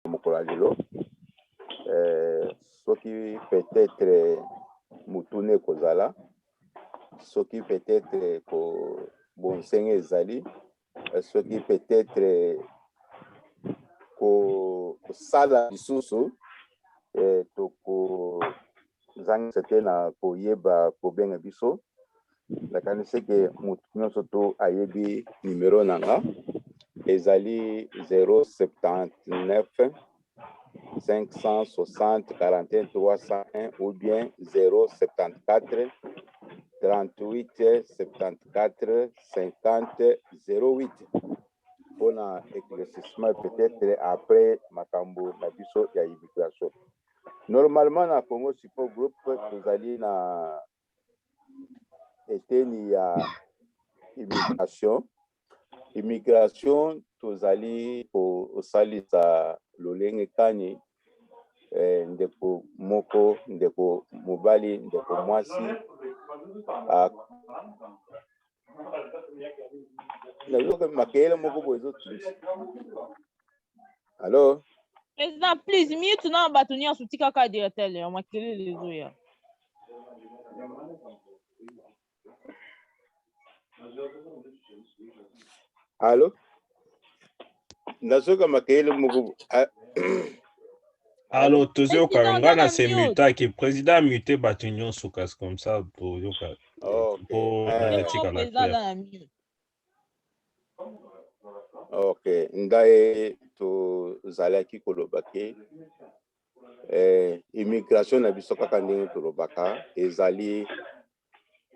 mokolalilo soki peut-être mutune kozala soki peut-être ko bonsenge ezali soki peut-être ko sala lisusu toko zangisa te na koyeba kobenga biso nakanisi ke mutu nyonso to ayebi numero nanga ezali 079 560 41 301 ou bien 074 38 74 50 08 pour un éclaircissement peut-être après makambo na biso ya immigration. Normalement na Congo Support Group tozali na eteni ya immigration tozali kosalisa lolenge kani ndeko moko ndeko mobali ndeko mwasi Allô? Président, please, mute na batunia sutika ka directeur ya makele lezo ya. Allô? Nazoka makele mugu. Allô, Tozio Karangana c'est muta qui président muté batunyon soukas comme ça pour yoka. Pour OK, ndaye to zalaki kolobake immigration na biso kaka ndenge tolobaka ezali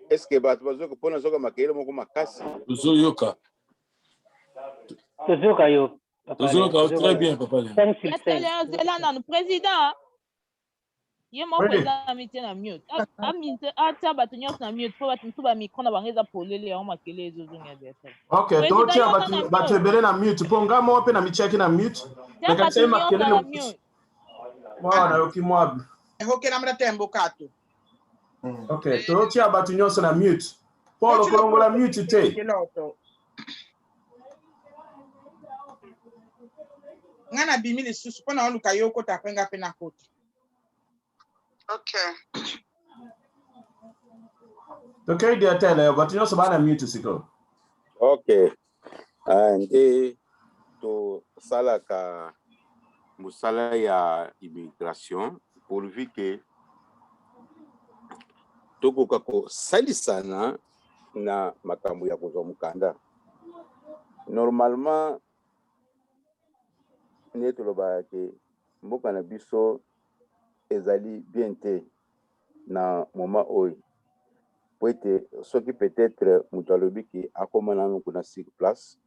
est-ce que bato bazoka pona zoka makele moko makasi Tozoyoka yo très bien papa le président ye mo président mité na mute ata bato nyonso na mute po bato ba micro na bangeza polele ya makele ezozonga dete. OK, to tia bato ebele na mute po nga mo pe na micheki na mute na kati makele na mute mwana yoki mwabi hoke na mrate mbokato. OK, to tia bato nyonso na mute po lo kolongola mute te ngana bimili susu pona oluka yoko tapenga pena koti. Okay. Okay, dear tell but you know sabana mute siko. Okay. And to salaka musala ya immigration pourvu que toko kako salisana na makambo ya kozwa mukanda. Normalement neto loba ke mboka na biso ezali bien te na moment oyo po ete soki peut-être moto alobi ki akoma nanu kuna sur place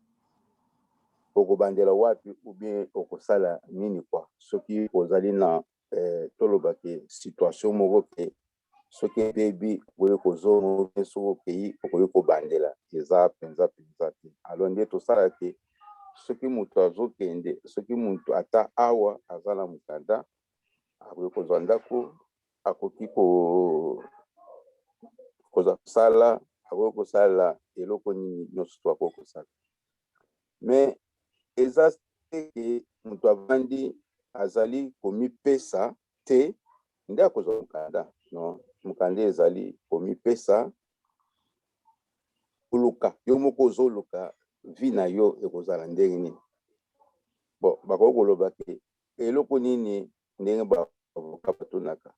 okobandela wapi ou bien okosala nini kwa soki ozali na toloba ke situation moko ke soki ebebi okoki kozonga pe soki okei okoki kobandela eza penza te alors nde tosala ke soki moto azokende soki moto ata awa aza na mokanda akoki kozwa ndako akoki kozala akoki kosala eloko nini nyonso to akoki kosala mais eza teke moto avandi azali komipesa te nde akozwa mokanda non mokanda ezali komipesa oluka yo moko ozoluka vi na yo ekozala ndenge nini bon bakoki koloba ke eloko nini ndenge bavoka batunaka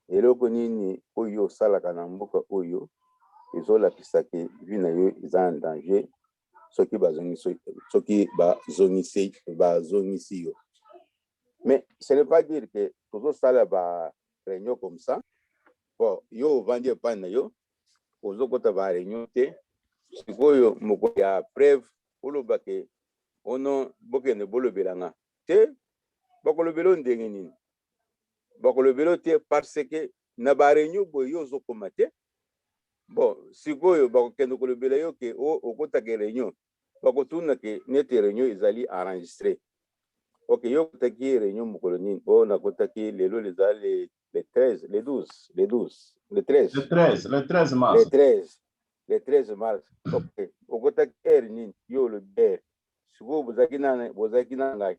eloko nini oyo osalaka na mboka oyo ezolakisa ke vi na yo eza en danger soki bazongisi yo mais ce n'est pas dire que tozosala ba réunion comme ça bon yo ovandi epai na yo ozokota ba réunion te sikoyo moko ya preuve oloba ke ono bokende bolobelanga te bakolobelo ndenge nini bakolobelo te parce que na ba réunion boye yo ozokoma te bon sikoyo bakokende kolobela yo ke okotaka réunion bakotuna ke neti réunion ezali enregistré ok yo kotaki réunion mokolo nini o nakotaki lelo lezali le 13 le 12 le 12 le 13 le 13 mars le 13 mars ok okotaki heure nini yo olobi heure sikoyo bozalaki na ngai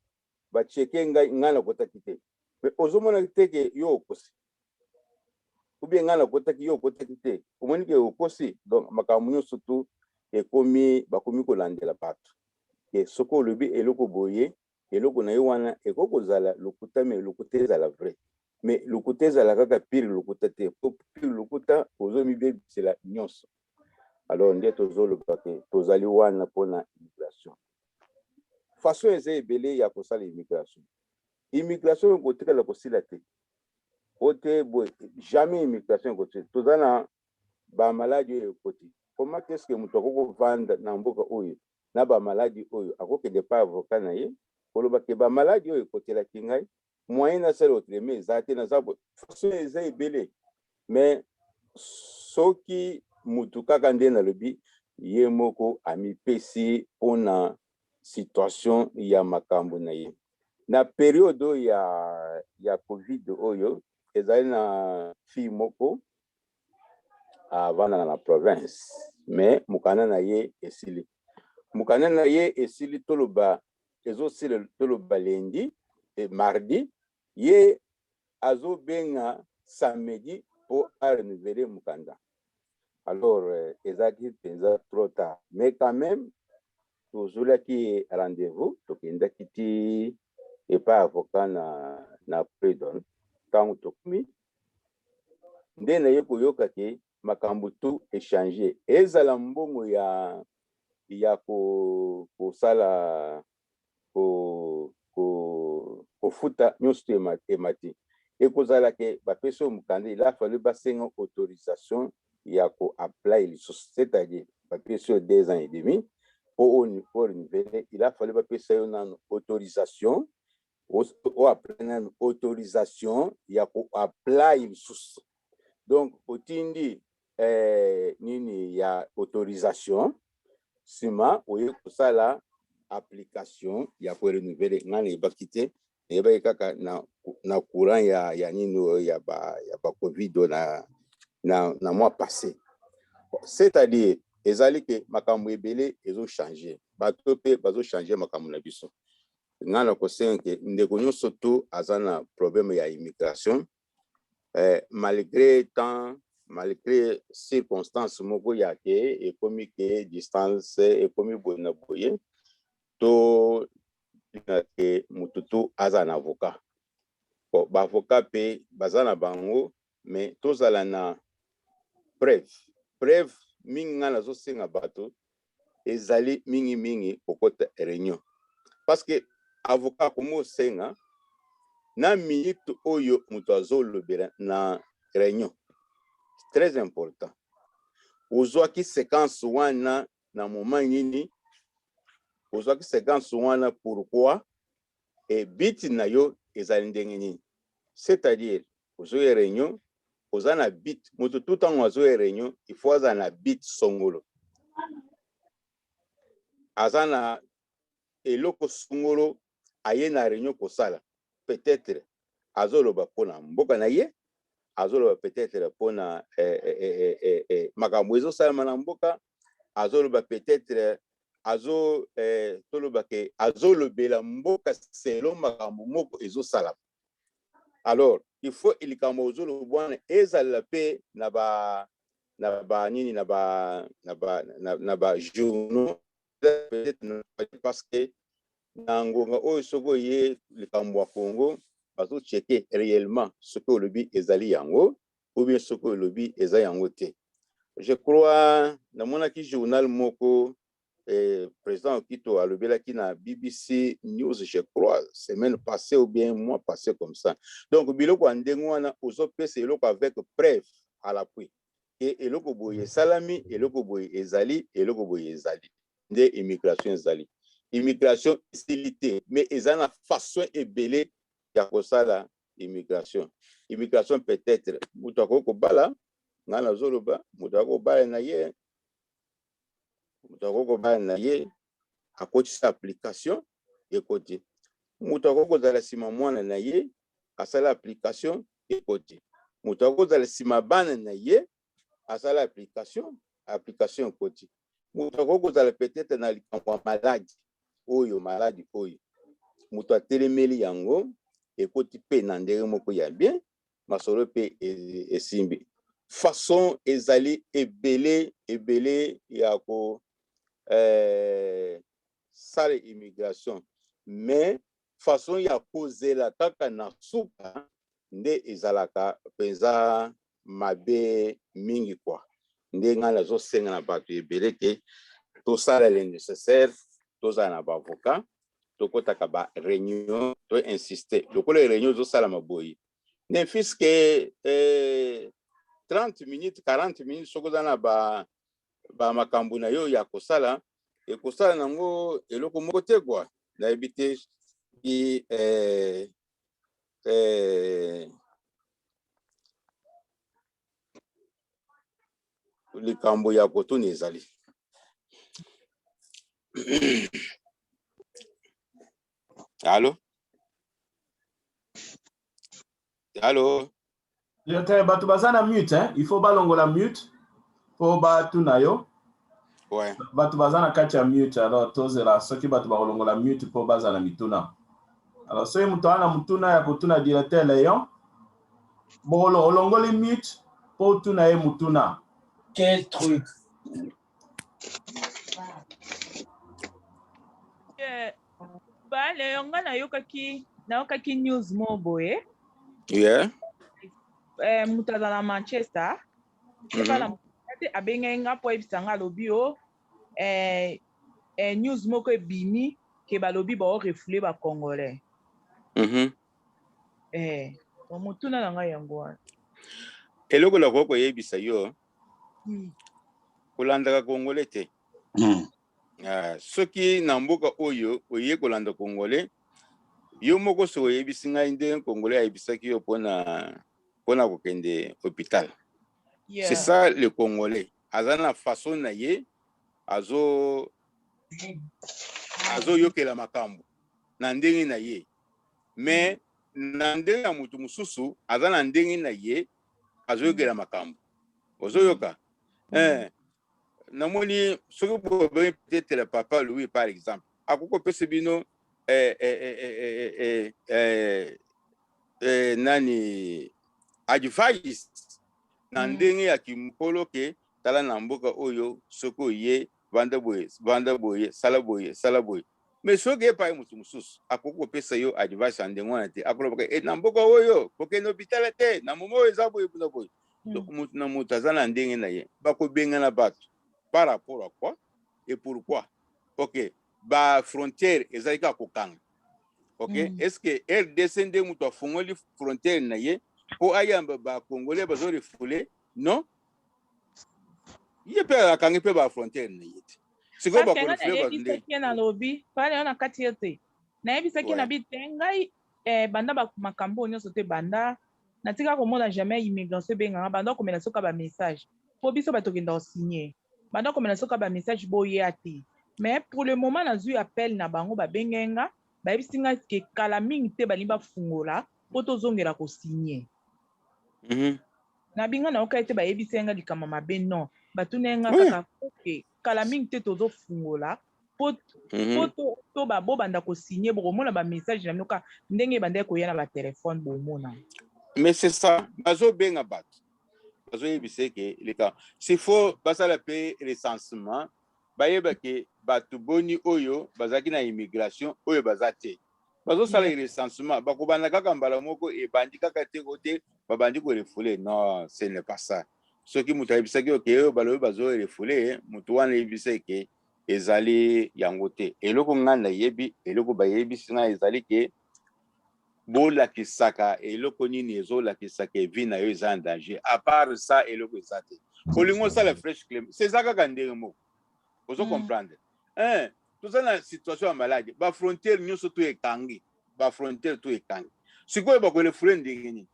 bacheke ngana kotaki te mais ozomona te ke yo okosi ou bien ngana kotaki yo kotaki te omoni ke okosi donc makambo nyonso tu bakomi kolandela bato ke soko olobi eloko boye eloko na ye wana ekoki kozala lokuta me lokuta ezala vrai mais lokuta ezala kaka pire lokuta te po pire lokuta ozomibebisela nyonso alors nde tozoloba ke tozali wana mpona immigration façon eza ebele ya kosala immigration ekotikala kosila te ote boye jamais immigration ekotila toza na bamaladi oyo ekoti comment est-ce que moto akoki kovanda na mboka oyo na bamaladi oyo akokende pa avocat na ye koloba ke bamaladi oyo ekotelaki ngai moyen nasala otreme eza te naza boye façon eza ebele mais soki mutu kaka nde nalobi ye moko amipesi mpona situation ya makambo na ye na periode oyo ya covid oyo ezali na fille moko avandaka na province mais mokanda na ye esili mokanda na ye esili toloba ezosila toloba lendi mardi ye azobenga samedi po arenouveler mokanda alors ezalaki mpenza trop tard mais quand même tozwelaki rendez-vous tokendaki ti epai avocat na prud'homme ntango tokomi nde na ye koyoka ke makambo tu échange ezala mbongo ya kosala kofuta nyonso emati ekozala ke bapesi oyo mokanda il a fallu basenga autorisation ya koapply lisusu c'est-à-dire bapesi oyo 2 ans et demi po renouveler il a fallu bapesa yo nano autorisation oapply nano autorisation ya koapply lisusu donc otindi nini ya autorisation nsima oye kosala application ya korenouveler nga nayebaki te nayebaki kaka na courant ya nini oyo ya ba covid na mois passé c'est-à-dire ezali ke makambo ebele ezochange bato mpe bazochange makambo na biso nga na kosenga ke ndeko nyonso tu aza na problème ya immigration malgré circonstance moko ya ke ekomi ke distance ekomi boye na boye to ke mutu tu aza na avocat bon baavocat mpe baza na bango mais tozala na preuve mingi nga nazosenga bato ezali mingi kokota réunion parce que avocat komo osenga na minute oyo moto azolobela na réunion très important ozwaki séquence wana na moment nini ozwaki séquence wana pourquoi et biti na yo ezali ndenge nini c'est-à-dire ozoya réunion oza na bit moto tout ntango azoya réunion il faut aza na bit songolo aza na eloko songolo aye na réunion kosala peut-être azoloba mpona mboka na ye azoloba peut-être mpona makambo ezosalama na mboka azoloba peut-être toloba ke azolobela mboka selo makambo moko ezosalama alors il faut likambo ozoloba wana ezala mpe na ba nini na ba journaux peut-être parce que na ngonga oyo soki oye likambo ya Congo bazocheke réellement soki olobi ezali yango ou bien soki olobi eza yango te. Je crois namonaki journal moko président Okito alobelaki na BBC News je crois semaine passée ou bien mois passé comme ça. Donc biloko ndenge wana ozopesa eloko avec preuve à l'appui et eloko boye salami eloko boye ezali nde immigration ezali immigration facilité mais eza na façon ebele ya kosala immigration peut-être mutu akoko bala nga nazoloba mutu akoko bala na ye akotisa application ekoti mutu akoko zala sima mwana na ye asala application ekoti mutu akoko zala sima bana na ye asala application ekoti mutu akoko zala peut-être na likambo ya maladi oyo mutu atelemeli yango ekoti pe na ndenge moko ya bien masolo pe esimbi façon ezali ebele ya ko sale immigration mais façon ya kozela kaka na suka nde ezalaka penza mabe mingi kwa nde nga nazosenga na bato ebele ke tosala le nécessaire tozala na baavocat tokotaka ba réunion to insister lokola réunion ezosala maboyi ne fiske 30 minutes 40 minutes soki oza na ba makambo na yo ya kosala ekosala nango eloko moko te kwa nayebi te likambo ya kotuna ezali Allô? Allô? Bato baza na mute, hein? Il faut balongola mute pour batu na yo. Ouais. Bato baza na kati ya mute, alors tozela soki bato balongola mute pour baza na mituna. Alors soki mutu ana mutuna ya kotuna directeur Léon, bolo olongoli mute pour tuna ye mutuna. Quel truc. Bale yonga na yokaki news mo boye. Yeah. Mutaza na Manchester. Bala abenga po ebisanga lobi o news moko ebimi ke balobi ba refouler ba congolais. Mutuna na ngai yango wana. Eloko la koko yebisa yo. Kolanda congolais te. Soki na mboka oyo oye kolanda congolais yo moko so yebisi ngai nde congolais ayebisaki yo pona kokende hôpital. C'est ça le congolais. Azana façon na ye azo yokela makambo na ndenge na ye. Mais na ndenge ya mutu mususu azana ndenge na ye azo yokela makambo. Ozo yoka. Namoni soki peut-être le papa Louis par exemple akoko pese bino nani advice na ndenge ya kimkolo ke tala na mboka oyo soko ye vanda boye sala boye mais soki epai mutu mususu akoko pesa yo advice na ndenge wana te akoloba na mboka oyo kokende hôpital te na momo oyo eza boye kuna boye mutu na mutu aza na ndenge na ye bakobengana bato par rapport à quoi et pourquoi? Ok, ba frontière ezalika kokanga. Ok, est-ce que RDC nde mutu afungoli frontière na ye po ayamba ba congolais bazo refoulé? Non. Ye pe akangi pe ba frontière na ye. Siko ba ko refoulé ba nde. Parce na lobi, pale ona kati yote. Na yebisaki na bitengai banda ba makambo nyonso te banda na tika komona jamais immigration benga banda komela soka ba message. Po biso batokenda signer. Banda komela soka ba message boye ate. Mais pour le moment nazui appel na bango ba bengenga ba ebisinga ke kala mingi te balimba fungola po tozongela ko signer. Na binga na okaite ba ebisenga likama mabe non batunenga kaka ke kala mingi te tozo fungola po to ba bo banda ko signer bo mona ba message na mioka ndenge banda ko yana ba téléphone bo mona. Mais c'est ça bazo benga bat. Bazo ebise ke leka s'il faut basala pe recensement bayeba ke batu boni oyo bazaki na immigration oyo bazate bazo sala recensement bakobanda kaka mbala moko ebandi kaka te kote babandi ko refoulé. Non, ce n'est pas ça. Ce qui mutu ayebisaki oke oyo balobi bazo refoulé mutu wana yebise ke ezali yango te eloko nga na yebi eloko bayebisi nga ezali ke bolakisaka eloko nini ezolakisaka evi na yo eza en danger à part ça eloko eza te kolingo osala fresh claim c'est ça kaka ndenge moko ozo comprendre toza na situation ya maladi ba frontière nyonso to ekangi ba frontière to ekangi sikoyo bakole fule ndenge nini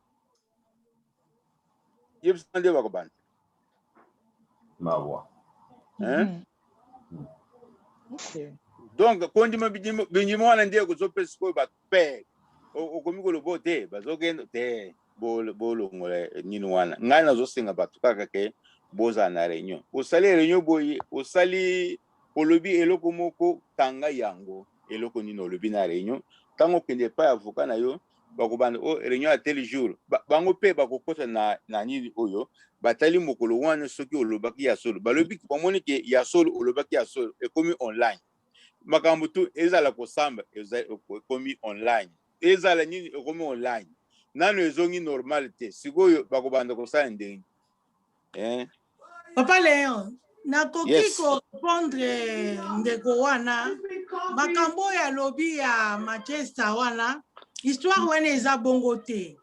yebisa nde bakobanda mawa donc kondima bindima wana nde kozopesa sikoyo bato pere okomi kolobo te bazokende te bolongola nini wana ngai nazosenga bato kaka ke bozala na réunion osali réunion boye osali olobi eloko moko kanga yango eloko nini olobi na réunion tant qu'on n'est pas avocat na yo bakobanda o réunion à tel jour bango pe bakokota na nini oyo batali mokolo wana soki olobaki ya solo balobi bamoni ke ya solo olobaki ya solo ekomi online makambo tu ezala kosamba ekomi online ezala nini ekomi online nano ezongi normal te sikoyo bakobanda kosala ndenge Papa Léon nakoki korépondre ndeko wana makambo ya lobi ya Manchester wana histoire wana eza bongo te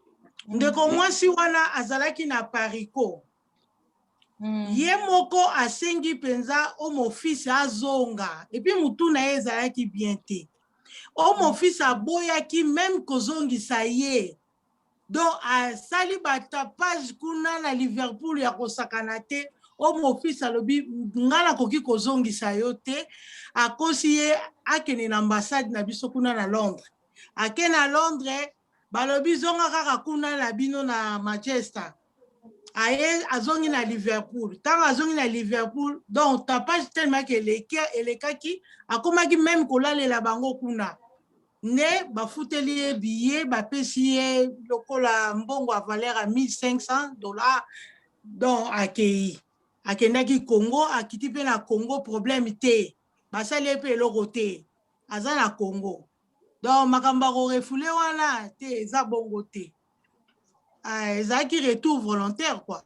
ndeko mwasi wana azalaki na pariko ye moko asengi penza omo fils azonga epi mutu na ye ezalaki bien te omo fils aboyaki même kozongisa ye donc asali batapage kuna na Liverpool ya kosakana te omo fils alobi nga nakoki kozongisa yo te akosi ye akende na ambassade na biso kuna na Londres ake na Londres balobi zonga kaka kuna na bino na Manchester aye azongi na Liverpool tant azongi na Liverpool donc tapage tellement que elekaki akomaki même kolalela bango kuna ne bafuteli ye billet bapesi ye lokola mbongo a valeur à $1500 donc akendaki Congo akiti pe na Congo problème te basali pe eloko te aza na Congo donc makambo ko refule wana te eza bongo te ezalaki retour volontaire quoi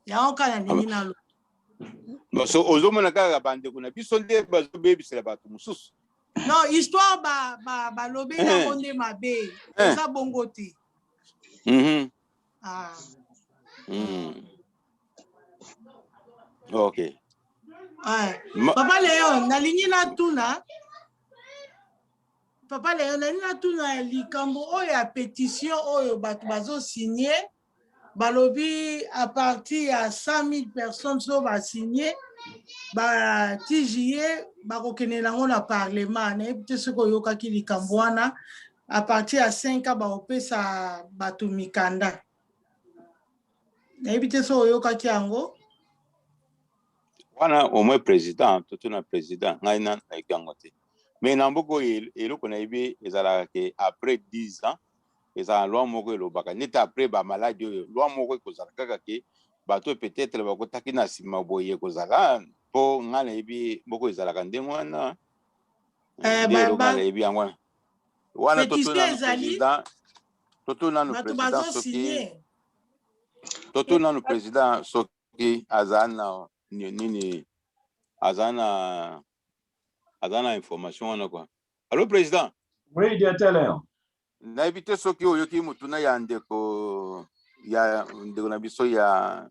ya okala ndenge na lo so ozomona kaka bandeko na biso nde bazobebisela bato mosusu non histoire balobi yango nde mabe eza bongo te ok Papa Léon nalingi natuna Papa Léon nalingi natuna likambo oyo ya pétition oyo bato bazo signé balobi à partir ya 100 000 personnes so ba signé ba TJE bakokende nango na parlement na ebite soko yokaki likambo wana à partir ya 5 ans baopesa bato mikanda na ebite soko yokaki yango wana au moins président tout na président ngai na yango te mais na mboko eloko na yebi ezalaka ke après 10 ans ezala loi moko elobaka neti après ba maladie oyo loi moko ekozala kaka ke bato peut-être bakotaki na nsima boye ekozala mpo ngai na yebi moko ezalaka ndenge wana eloko na yebi yango wana totuna no président soki aza na nini aza na information wana quoi. Allô président? Oui, directeur Léon. Na évité soki oyoki mutuna ya ndeko na biso ya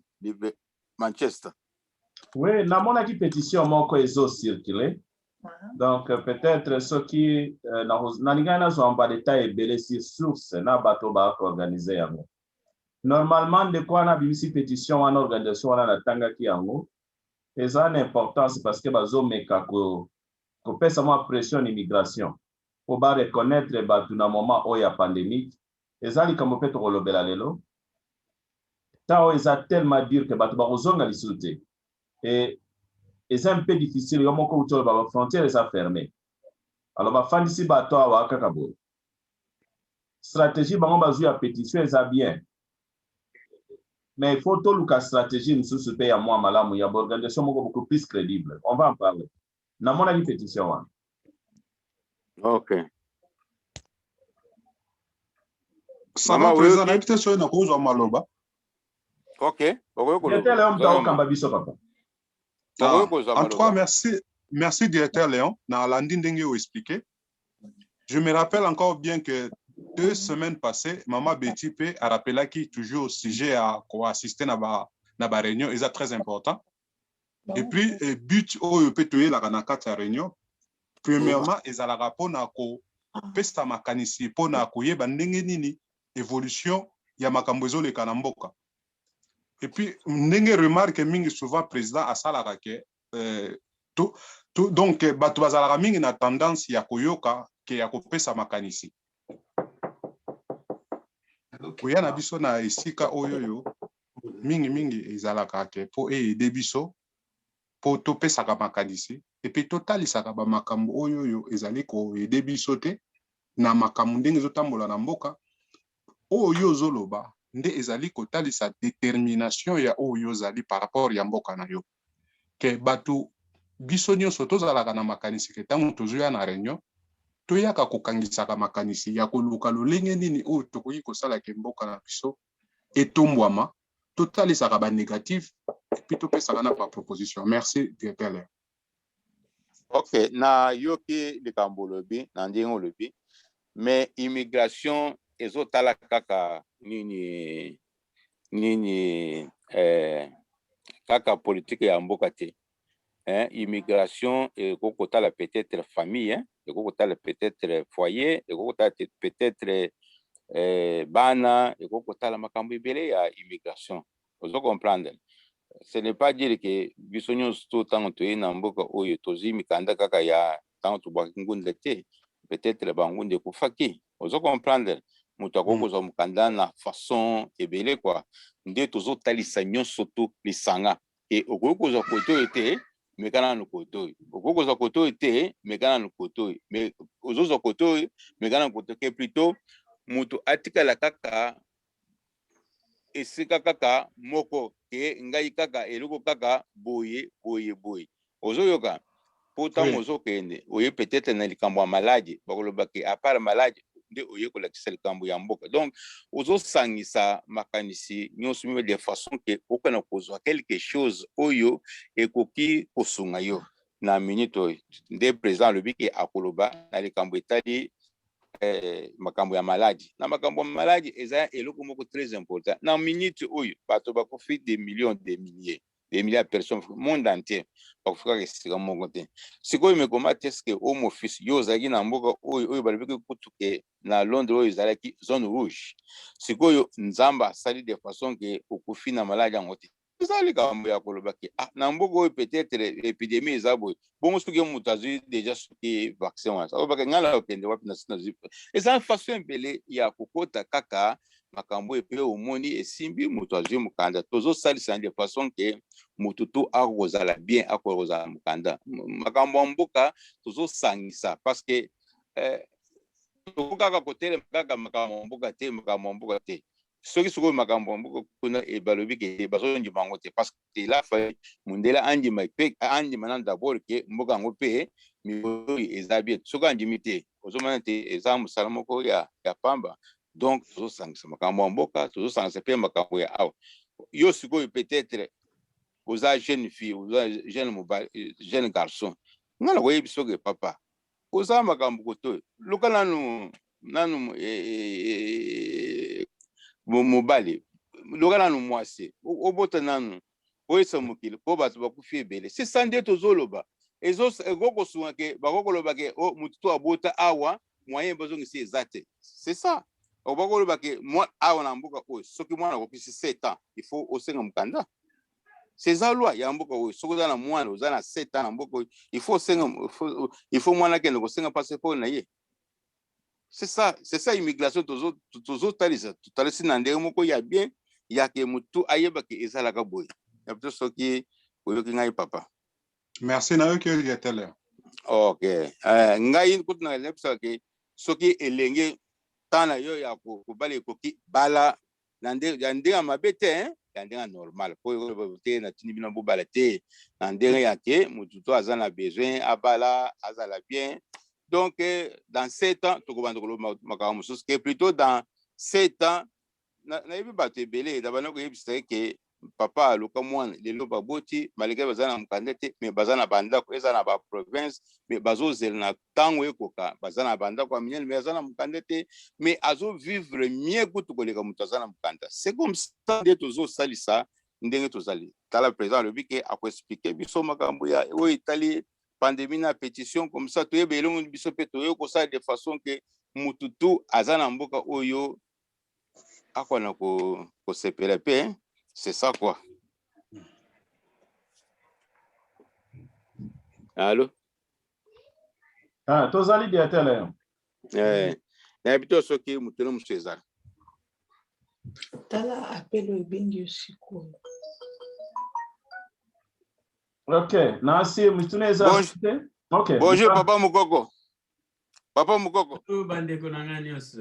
Manchester. Oui, na mona ki pétition moko ezo circuler. Donc peut-être soki na lingana zo amba détail ebele sur source na bato ba organiser yango. Normalement de quoi na bimisi pétition wana organisation wana na tanga ki yango. Eza une importance parce que bazo meka ko pesa mo pression immigration. Pour ba reconnaître bato na moment oya pandémique. Eza likambo pe to kolobela lelo. Tao eza tellement dur que bato ba kozonga lisute. Et c'est un peu difficile, il y a beaucoup de frontières sont fermées. Alors, ma fan ici, bateau à Kakabo. Stratégie, on va jouer à pétition, c'est bien. Mais il faut tout la stratégie, nous sommes payés à moi, malam, il y a une organisation beaucoup plus crédible. On va en parler. Dans mon avis, pétition. Ok. Ça va, président, l'invitation est en Maloba. Ok. En tout cas, merci directeur Léon. Dans l'andine expliqué. Je me rappelle encore bien que 2 semaines passées, Maman Betty P a rappelé qu'il toujours au sujet à assister à la réunion, c'est très important. Et puis, le but où peut tuer la réunion, premièrement, ils ont la rapport na ko pesta makanisi pour na koye bandenge nini évolution ya makambozo le kanamboka. Et puis, ndenge remarque mingi souvent président a salaka ke donc bato bazalaka mingi na tendance ya koyoka ke ya kopesa makanisi. Koya na biso na esika oyoyo mingi ezalaka ke po aider biso po topesaka makanisi et puis totalisaka ba makambo oyoyo ezali ko aider biso te na makambo ndenge ezotambola na mboka oyo ozoloba nde ezali kotalisa détermination ya oyo ozali par rapport ya mboka na yo ke bato biso nyonso tozalaka na makanisi ke ntango tozoya na réunion toyaka kokangisaka makanisi ya koluka lolenge nini oyo tokoki kosala ke mboka na biso etombwama totalisaka banégatif epuis topesaka na baproposition. Merci directeur. Ok, na yoki likambo lobi na ndenge lobi mais immigration ezotala kaka nini kaka politique ya mboka te. Immigration ekokotala peut-être famille, ekokotala peut-être foyer, ekokotala peut-être bana, ekokotala makambo ebele ya immigration. Ozo comprendre. Ce n'est pas dire que biso nyonso tango toye na mboka oyo tozi mikanda kaka ya tango tobwaki ngunde te, peut-être bangunde kufaki. Ozo comprendre. Mutu akokozwa mukanda na façon ebele kwa nde tozotalisa nyonso to lisanga e okokozwa koto ete mekana no koto okokozwa koto ete mekana no koto mais ozozwa koto mekana koto ke plutôt mutu atikala kaka esika kaka moko ke ngai kaka eloko kaka boye ozoyoka pourtant ozokende oye peut-être na likambo ya maladi bakoloba ke à part maladi nde oye kolakisa likambo ya mboka donc ozosangisa makanisi nyonso mime de façon ke okana kozwa quelque chose oyo ekoki kosunga yo na minute oyo nde président alobi ke akoloba na likambo etali makambo ya maladi na makambo ya maladi eza eloko moko très important na minute oyo bato bakofi des millions des milliers de personnes monde entier bakofika kesika moko te sikoyo mekoma teske home office yo ozalaki na mboka oyo balobiki kutuke na Londres oyo ezalaki zone rouge sikoyo nzamba asali de façon ke okufi na maladi yango te eza likambo ya koloba ke na mboka oyo peut-être épidémie eza boye bongo soki moto azwi déjà soki vaccin wana alobaka ngai na okende wapi na zwi eza façon ebele ya kokota kaka makambo epe omoni esimbi moto azwi mokanda tozosalisa de façon ke moto to akozala bien akozala mokanda makambo ya mboka tozosangisa parce que tokokaka kotelema kaka makambo ya mboka te soki sikoyo makambo ya mboka kuna balobi ke bazondima yango te parce que la faille mundela andima mpe andima na d'abord ke mboka yango mpe mikolo eza bien soki andimi te ozomona te eza mosala moko ya pamba donc tozosangisa makambo ya mboka tozosangisa mpe makambo ya awa yo sikoyo peut-être oza jeune fille oza jeune garçon nga na koyebi soki papa oza makambo koto luka nanu mobali luka nanu mwasi obota nanu oyesa mokili po bato bakufi ebele c'est ça nde tozoloba ekokosunga ke bakokoloba ke motu to abota awa moyen bazongisi eza te c'est ça bakoloba ke awa na mboka oyo soki mwana akokisi 7 ans il faut osenga mokanda c'est ça loi ya mboka oyo soki oza na mwana oza na 7 ans na mboka oyo il faut mwana akende kosenga passeport na ye c'est ça immigration tozotalisa totalisi na ndenge moko ya bien yake motu ayebake ezalaka boye ya plutôt soki oyoki ngai papa. Merci na yoki oyetele. Ok ngai kutu na lepsa ke soki elenge tana yo ya kobala ekoki bala na ndenge ya mabe te ya ndenge normal po te na tini bino bobala te na ndenge ya ke motu to aza na besoin abala azala bien donc dans 7 ans tokobanda koloba makambo mosusu ke plutôt dans 7 ans nayebi bato ebele dabana koyebisa ke papa aluka mwana lelo baboti malgré baza na mokanda te mais baza na bandako eza na baprovince mais bazozela na ntango ekoka baza na bandako ya minene mais aza na mokanda te mais azovivre mieux kutu koleka moto aza na mokanda c'est comme ça nde tozosalisa ndenge tozali tala président alobi ke akoexplike biso makambo ya oyo etali pandémie na pétition comme ça toyeba elongo biso mpe toyei kosala de façon ke motu tu aza na mboka oyo akwana kosepela mpe c'est ça quoi. Allô? Tozali directeur Léon. Na bito soki mutono msezala. Tala appelo ebingi usiku. Ok, nasi mtuneza. Okay. Bonjour papa Mukoko. Papa Mukoko.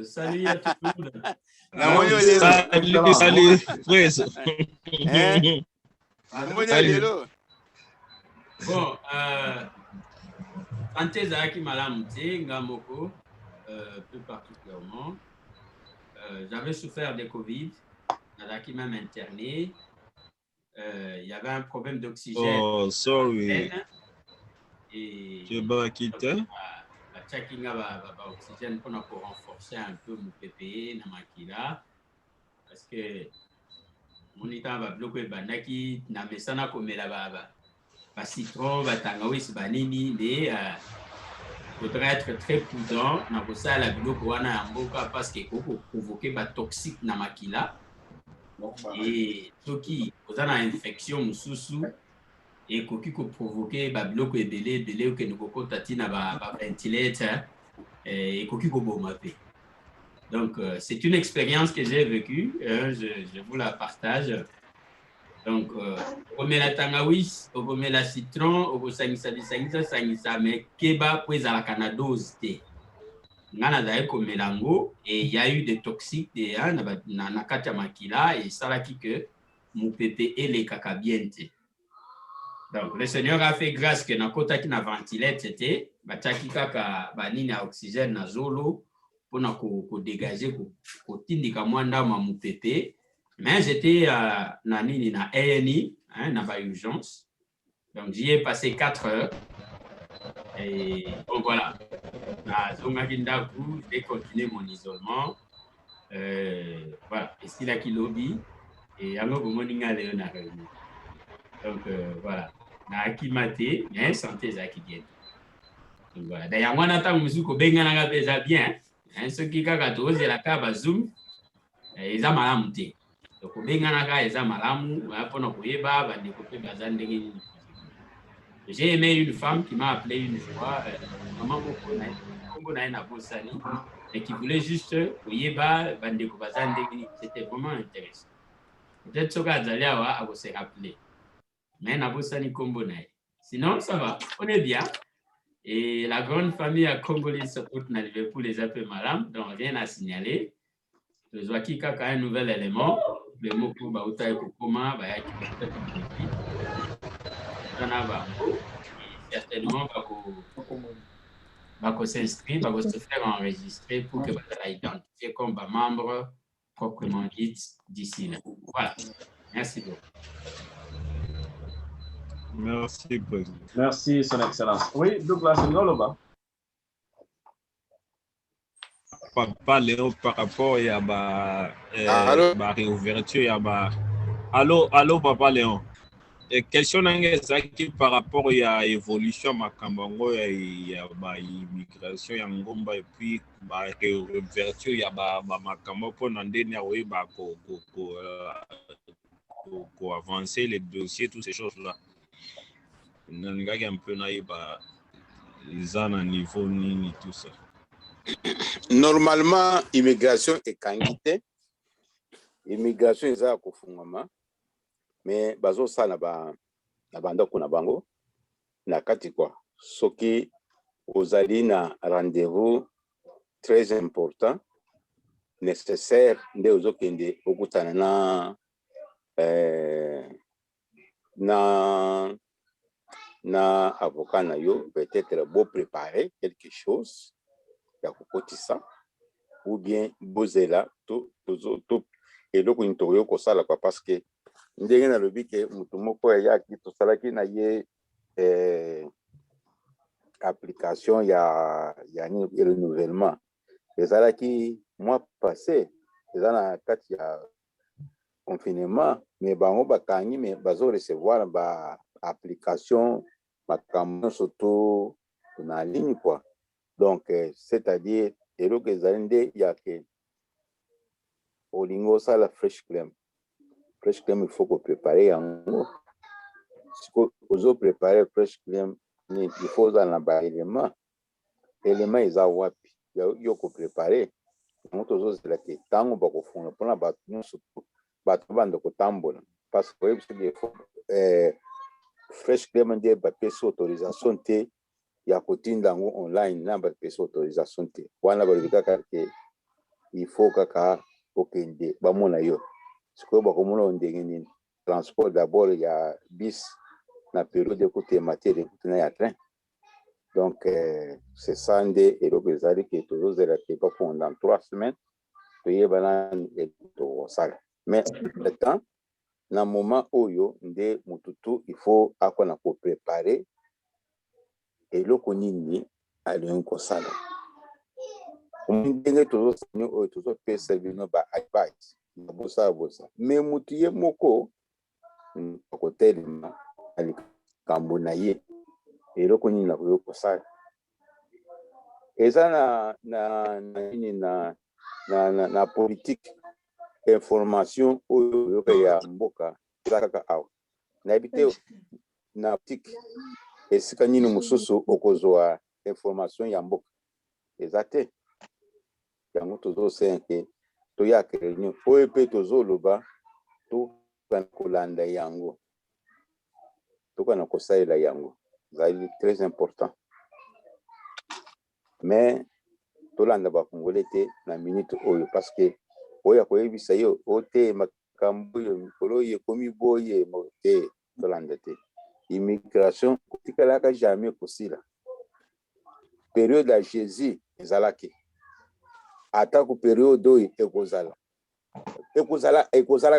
Salut à tout le monde. Salut, frère. Bon, santé Zaki Malam Ngamoko, plus particulièrement. J'avais souffert de Covid, Zaki m'a interné. Il y avait un problème d'oxygène. Oh, sorry. Et tu vas quitter? La checking oxygène pour renforcer un peu mon PPE dans ma kila. Parce que mon état va bloquer banaki na mesana comme la baba. Ba citron, ba tangawizi, ba nini, mais faudrait être très prudent na ça la bloquer wana mboka parce que koko provoquer ba toxique na makila. Et toki ozana infection mususu et koki ko provoquer ba bloquer belé que nous koko tatina ba ventilateur et koki ko bomape. Donc, c'est une expérience que j'ai vécue, je vous la partage. Donc, on met la tangawizi, on met la citron, on sangisa, mais keba prise à la canadose. Nana comme melango, et il y a eu des toxiques na kata makila, et ça là qui que mon pépé et les cacabientes. Donc, le Seigneur a fait grâce que na kota qui na ventilette, c'était, bataki kaka banini à oxygène na zolo, pour dégager kotindika mwanda ma mupepe mais j'étais na nini na ANI na ba urgence donc j'y ai passé 4 heures et bon voilà na zonga kindaku j'ai continué mon isolement voilà et c'est là qui lobby et yango bomoninga leo na réunion donc voilà na akimate mais santé za kigeni donc voilà d'ailleurs moi nata musuko benga na pesa bien ce qui kaka tozela ka ba zoom eza malamu te donc bengana ka eza malamu pona koyeba ba ndeko pe bazande ngi. J'ai aimé une femme qui m'a appelé une fois maman moko na Congo na bosani et qui voulait juste koyeba ba ndeko bazande ngi. C'était vraiment intéressant. Peut-être soka zalia wa a se rappeler mais na bosani Congo na. Sinon ça va, on est bien. Et la grande famille à Congolais support na Liverpool les appels malam, donc rien à signaler. Le Zouaki Kaka un nouvel élément, le mot pour Baouta et Kokoma, certainement va s'inscrire, va se faire enregistrer pour que va identifier comme membre proprement dit d'ici là. Voilà. Merci beaucoup. Merci, Président. Merci, Son Excellence. Oui, Douglas Ngoloba. Papa Léo, par rapport à ma réouverture, allô, Papa Léon. Question par rapport à l'évolution de l'immigration et puis la réouverture, il y a pour avancer les dossiers, toutes ces choses-là. Un peu niveau ni tout ça. Normalement, immigration est qualité. Immigration est à kofungama. Mais bazo ça na banda kuna bango na kati quoi. Soki ozali na rendez-vous très important nécessaire nde ozokende okutana na avocat na yo peut-être beau préparer quelque chose ya kokotisa ou bien bozela to eloko nitoyo kosala quoi parce que ndenge na lobi ke mutu moko yaki tosalaki na ye application ya renouvellement ezalaki mois passé eza na kati ya confinement mais bango bakangi mais bazo recevoir ba application makambo surtout na ligne quoi donc c'est-à-dire eloko ezali nde ya ke olingo sala fresh claim, il faut qu'on prépare yango. Si vous préparez fresh claim, il faut dans la élément ils ont wapi. Il faut préparer. Nous tous c'est là que tango ba ko fona pona ba surtout ba bande ko tambola parce que il faut fresh claim de ba pesa autorisation té ya kotinda yango online na bapesa autorisation te wana balobi kaka ke il faut kaka okende bamona yo sikoyo bakomona ndenge nini transport d'abord ya bis na période ekutema te ekutena ya train donc c'est ça nde eloko ezali ke tozozela te pendant 3 semaines toyebana tokosala mais le temps na moment oyo nde mututu il faut akona koprepare eloko nini alingi kosala ndenge tozosani oyo tozopesa bino ba advice na bosa me mutu ye moko akotelema alikambo na ye eloko nini nakoki kosala eza na politique information oyo yoka ya mboka eza kaka awa nayebi te na politique esika nini mosusu okozwa information ya mboka eza te yango tozosenke toyaka réunion oyo mpe tozoloba tokana kolanda yango tokana kosalela yango ezali très important mais tolanda bakongole te na minute oyo parce que oyo akoyebisa yo ote makambo oyo mikolo oyo ekomi boye te tolanda te immigration kotikalaka jamais kosila période ya Jésus ezalaki atako période oyo ekozala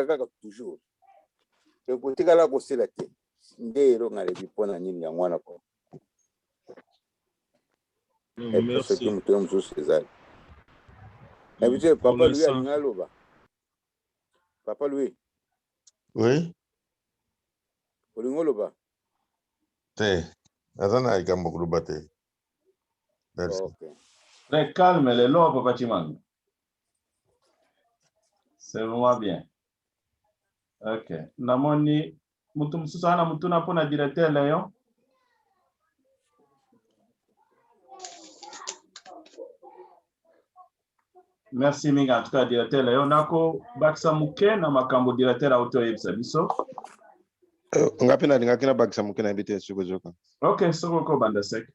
kaka toujours ekotikala kosila te nde elonga lebi mpona nini yango wana ko Merci. mutu mosusu ezali habitude papa lui alingi aloba papa lui Oui, olingi oloba te. Azana ikambo kuluba te. Merci. okay. Très calme, les lois, Papa Chimang. C'est vraiment bien. Ok. Namoni, mutum susana mutuna pona directeur Léon. Merci minga, en tout cas, directeur Léon. Nako, Baksa Mouke, na makambo directeur auto yebsa biso. Ngapina ngakina bakisa mukina ibite sukozoka. Ok, soko banda sek.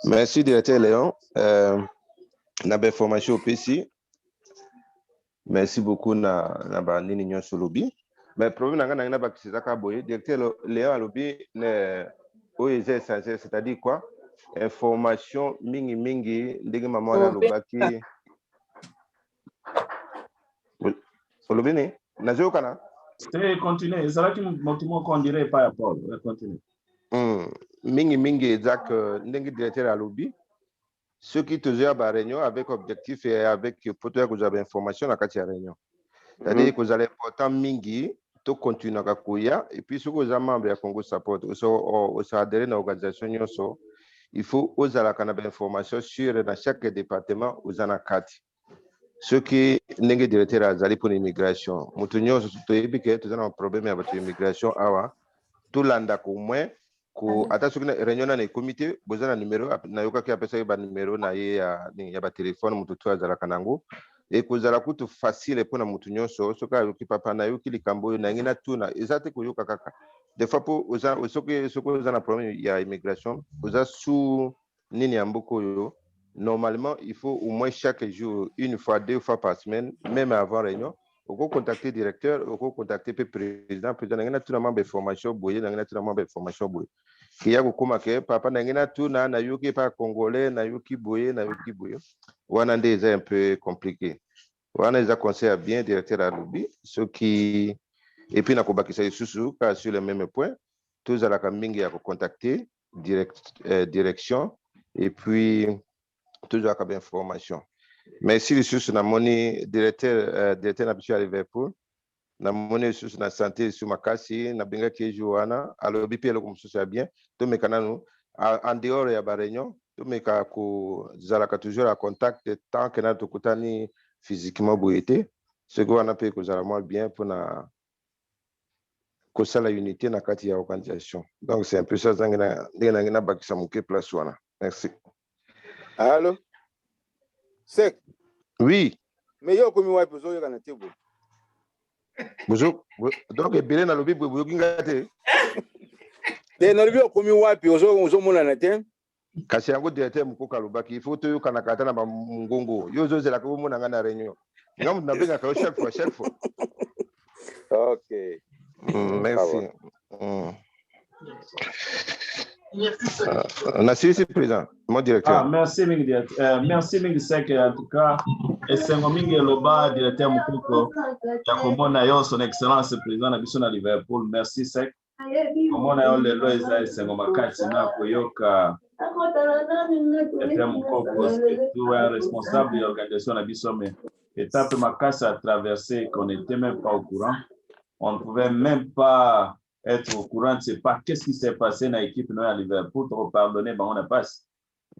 Merci directeur Léon. Na be formation au PC. Merci beaucoup na ba nini nyonso lobi. Mais problème nanga na bakisa ka boye directeur Léon alobi ne OEZ essentiel, c'est-à-dire quoi? Information mingi ndenge maman na lobaki. Olobi ne? Nazo kana? C'est continuer. C'est là que mon qu'on dirait pas à Paul. Continue. Mingi exact ndenge directeur alobi. Ceux qui te gèrent la réunion avec objectif et avec photo que vous avez information à la réunion. C'est-à-dire que vous allez important mingi to continuer à courir et puis ceux que vous avez membre à Congo Support ou ça adhérer à l'organisation nyonso, il faut aux à la information sur dans chaque département aux en quatre. Ceux qui n'engagent directeur à Zali pour l'immigration, mutunyo to ebike to un problème avec l'immigration awa tout landa au moins ko ata soki réunion na comité bozana numéro na yoka ki apesa ba numéro na ye ya ba téléphone mututu azala kanango et kozala kutu facile pour na mutunyo so soka yoki papa na yoki likambo na ngina tuna ezate ko yoka kaka des fois pour soki ozana problème ya immigration oza sous nini ya mboko yo normalement il faut au moins chaque jour une fois 2 fois par semaine même avant réunion au contacter directeur au contacter président ngina tuna membre formation boye ngina tuna membre formation boye kia kokoma ke papa ngina tuna na yoki pa congolais na yoki boye wana nde est un peu compliqué wana les conseille bien directeur à lobby ce qui et puis na kobakisa isusu ka sur le même point tous à la mingi ya contacter direction et puis toujours à bien information. Merci les sources na moni directeur habitué à Liverpool na moni sources na santé sur makasi na benga ki joana alors bipi le comme ça bien to mekananu en dehors ya ba réunion to meka ko zalaka toujours à contact tant que na to kutani physiquement boité ce que on a peut que zala moi bien pour na ko sala unité na kati ya organisation. Donc c'est un peu ça ngena bakisa muke place wana. Merci. Allô? Sec. Oui. Mais yo komi wa besoin yo kana tebo. Bonjour. Donc ebele na lobi boyo ngate. te nalobi okomi wapi ozomona na te kasi yango directeur Mukoka alobaki il faut toyokana kata na bangongo yo ozozela ko omona nga na réunion nga mutu nabengaka yo chaque fois ok merci Merci, Président. Mon directeur. Merci, merci, Sek. En tout cas, et c'est mon Loba, directeur Mukoko. Yakomona yo, son excellence, président de la Liverpool. Merci, Sek. Komona yo, le lois, c'est mon makatina, Koyoka. Directeur Mukoko, c'est tout un responsable de l'organisation de la Bissome. Étape Makassa a traversé, qu'on n'était même pas au courant. On ne pouvait même pas être au courant, c'est pas qu'est-ce qui s'est passé dans l'équipe à Liverpool, pour pardonner, on a passé.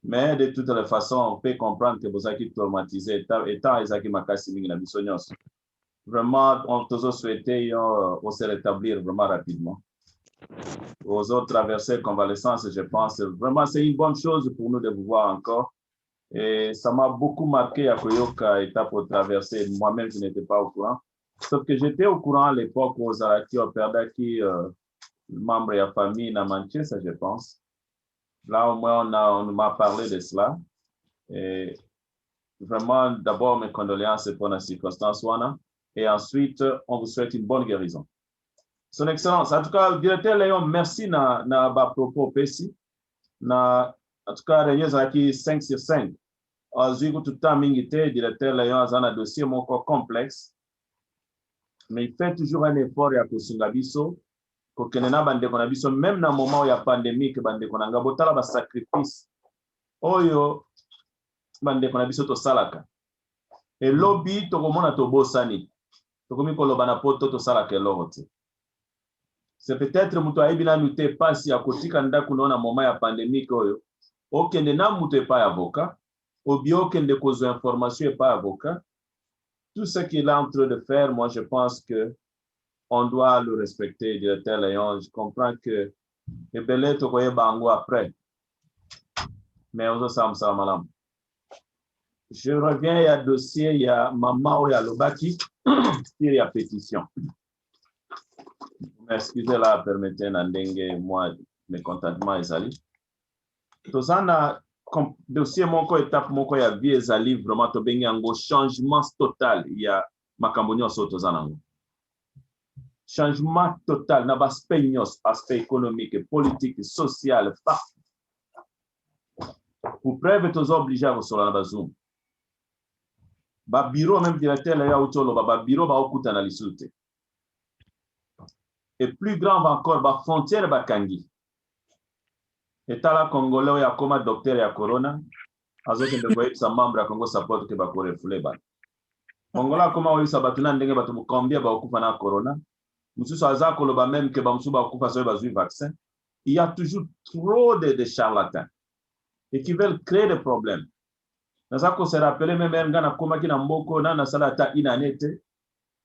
Mais de toutes les façons, on peut comprendre que vous avez traumatisé, étant Isaki Makassi Mingina Bissonios. Vraiment, on te souhaitait on se rétablir vraiment rapidement. Aux autres traversées convalescence, je pense, vraiment, c'est une bonne chose pour nous de vous voir encore. Et ça m'a beaucoup marqué à Koyoka, étape pour traverser. Moi-même, je n'étais pas au courant. Sauf que j'étais au courant à l'époque aux Zaraki, au Perdaki, membre de la famille à Manchester, je pense. Là, au moins, on m'a parlé de cela. Et vraiment, d'abord, mes condoléances pour la circonstance. Et ensuite, on vous souhaite une bonne guérison. Son Excellence, en tout cas, le directeur Léon, merci na propos Pessi. En tout cas, réunion Zaraki 5 sur 5. Aujourd'hui, tout le temps, le directeur Léon a un dossier encore complexe. Mais il fait toujours un effort à Kosungabiso, pour que nous même dans le moment où il y a pandémie, que nous avons un sacrifice. Oyo, nous to salaka. Et lobby, to komona to bosani. To komi ko lobana poto to salaka lorote. C'est peut-être muto aibina nute pasi ya kotika nda kunona moment ya pandémie oyo. Okende na muto pas avocat. Obio okende kozo information pas avocat. Tout ce qu'il est en train de faire, moi, je pense qu'on doit le respecter, directeur Léon. Je comprends que les belets to koye bango après. Mais on se sent malam. Je reviens, il y a dossier, il y a maman ou il y a l'obaki, il y a pétition. Excusez-la, permettez n'andenge moi mes contentements ezali. Tout ça na dossier moko étape moko ya vie ezali vraiment to bengi yango changement total ya makambo nyonso tozanango. Changement total na aspect nyonso, aspect économique, politique, social, partout. Pour preuve tozo obligé à recevoir na bazoom. Ba bureau même directeur ya utolo ba bureau ba okuta na lisute. Et plus grave encore ba frontière ba kangi. État congolais ya comme docteur ya corona azoke ndeko sa membre ya Congo support ke ba ko refule ba Mongola koma oyi sa batuna ndenge batu mukombia ba okufa na corona mususu azako lo ba même ke ba musuba okufa so ba zui vaccin. Il y a toujours trop de charlatans et qui veulent créer des problèmes. Nazako se rappeler même ngana koma ki na mboko na sala ta inanete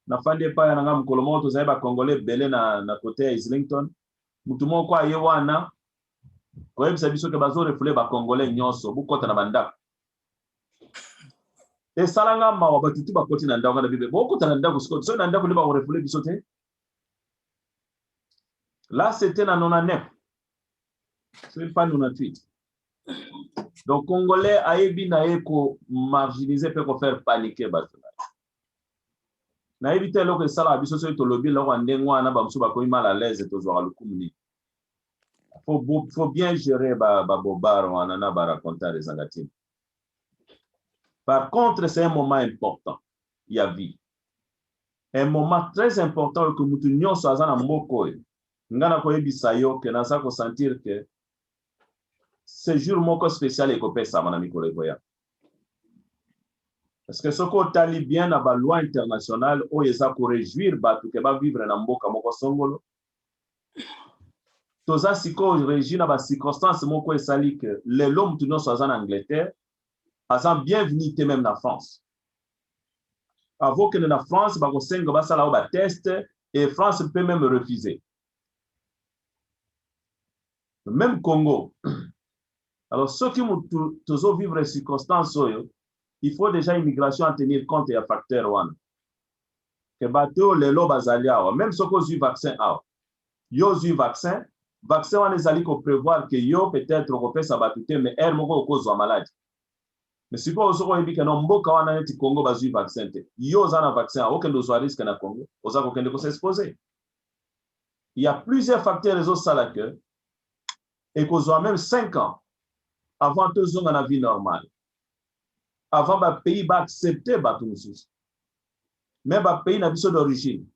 na fande pa ya nga mukolomoto za ba congolais belé na côté ya Islington mutu moko ayewana. Quand même, c'est que bazo refule ba congolais nyonso bukota na bandako. Et salanga ma wabatutu ba koti na ndako na bibe. Bokota na ndako so na ndako le ba refule bisote. Là c'était na 99. C'est pas 98. Donc congolais ayebi na eko marginaliser peut ko faire paniquer bato. Na éviter lo que sala biso so to lobby lo ndengwa na ba msu ba ko mal à l'aise to zo alukumuni. Faut bien gérer Babobaro, on en a raconté les Angatines. Par contre, c'est un moment important. Il y a vie. Un moment très important que nous tenions sur un moko. Nous avons bisayo que nous avons sentir que ce jour moko spécial est copé ça, mon ami collègue. Parce que ce qu'on tali bien dans la loi internationale, où ils ont réjouir batu que va vivre dans mboka moko songolo. Toza siko régime ba circonstance moko esali que l'homme tout soit en Angleterre azan bienvenue même na France. Avant que na France ba ko senga ba sala ba test et France peut même refuser. Même Congo. Alors ceux qui tozo vivre les circonstances il faut déjà immigration en tenir compte et à facteur one. Que bateau les lo bazalia même ceux qui ont eu vaccin yo eu vaccin vaccin wana ezali ko prévoir que yo peut-être okopesa bato te mais ere moko okozwa maladi. Mais sikoyo soki oyebi ke no mboka wana neti Congo bazwi vaccin te, yo oza na vaccin okende ozwa risque na Congo, oza kokende kosexpose. Il y a plusieurs facteurs ezosala que ekozwa même 5 ans avant tozonga na vie normale, avant bapays baaccepte bato mosusu, mais bapays na biso d'origine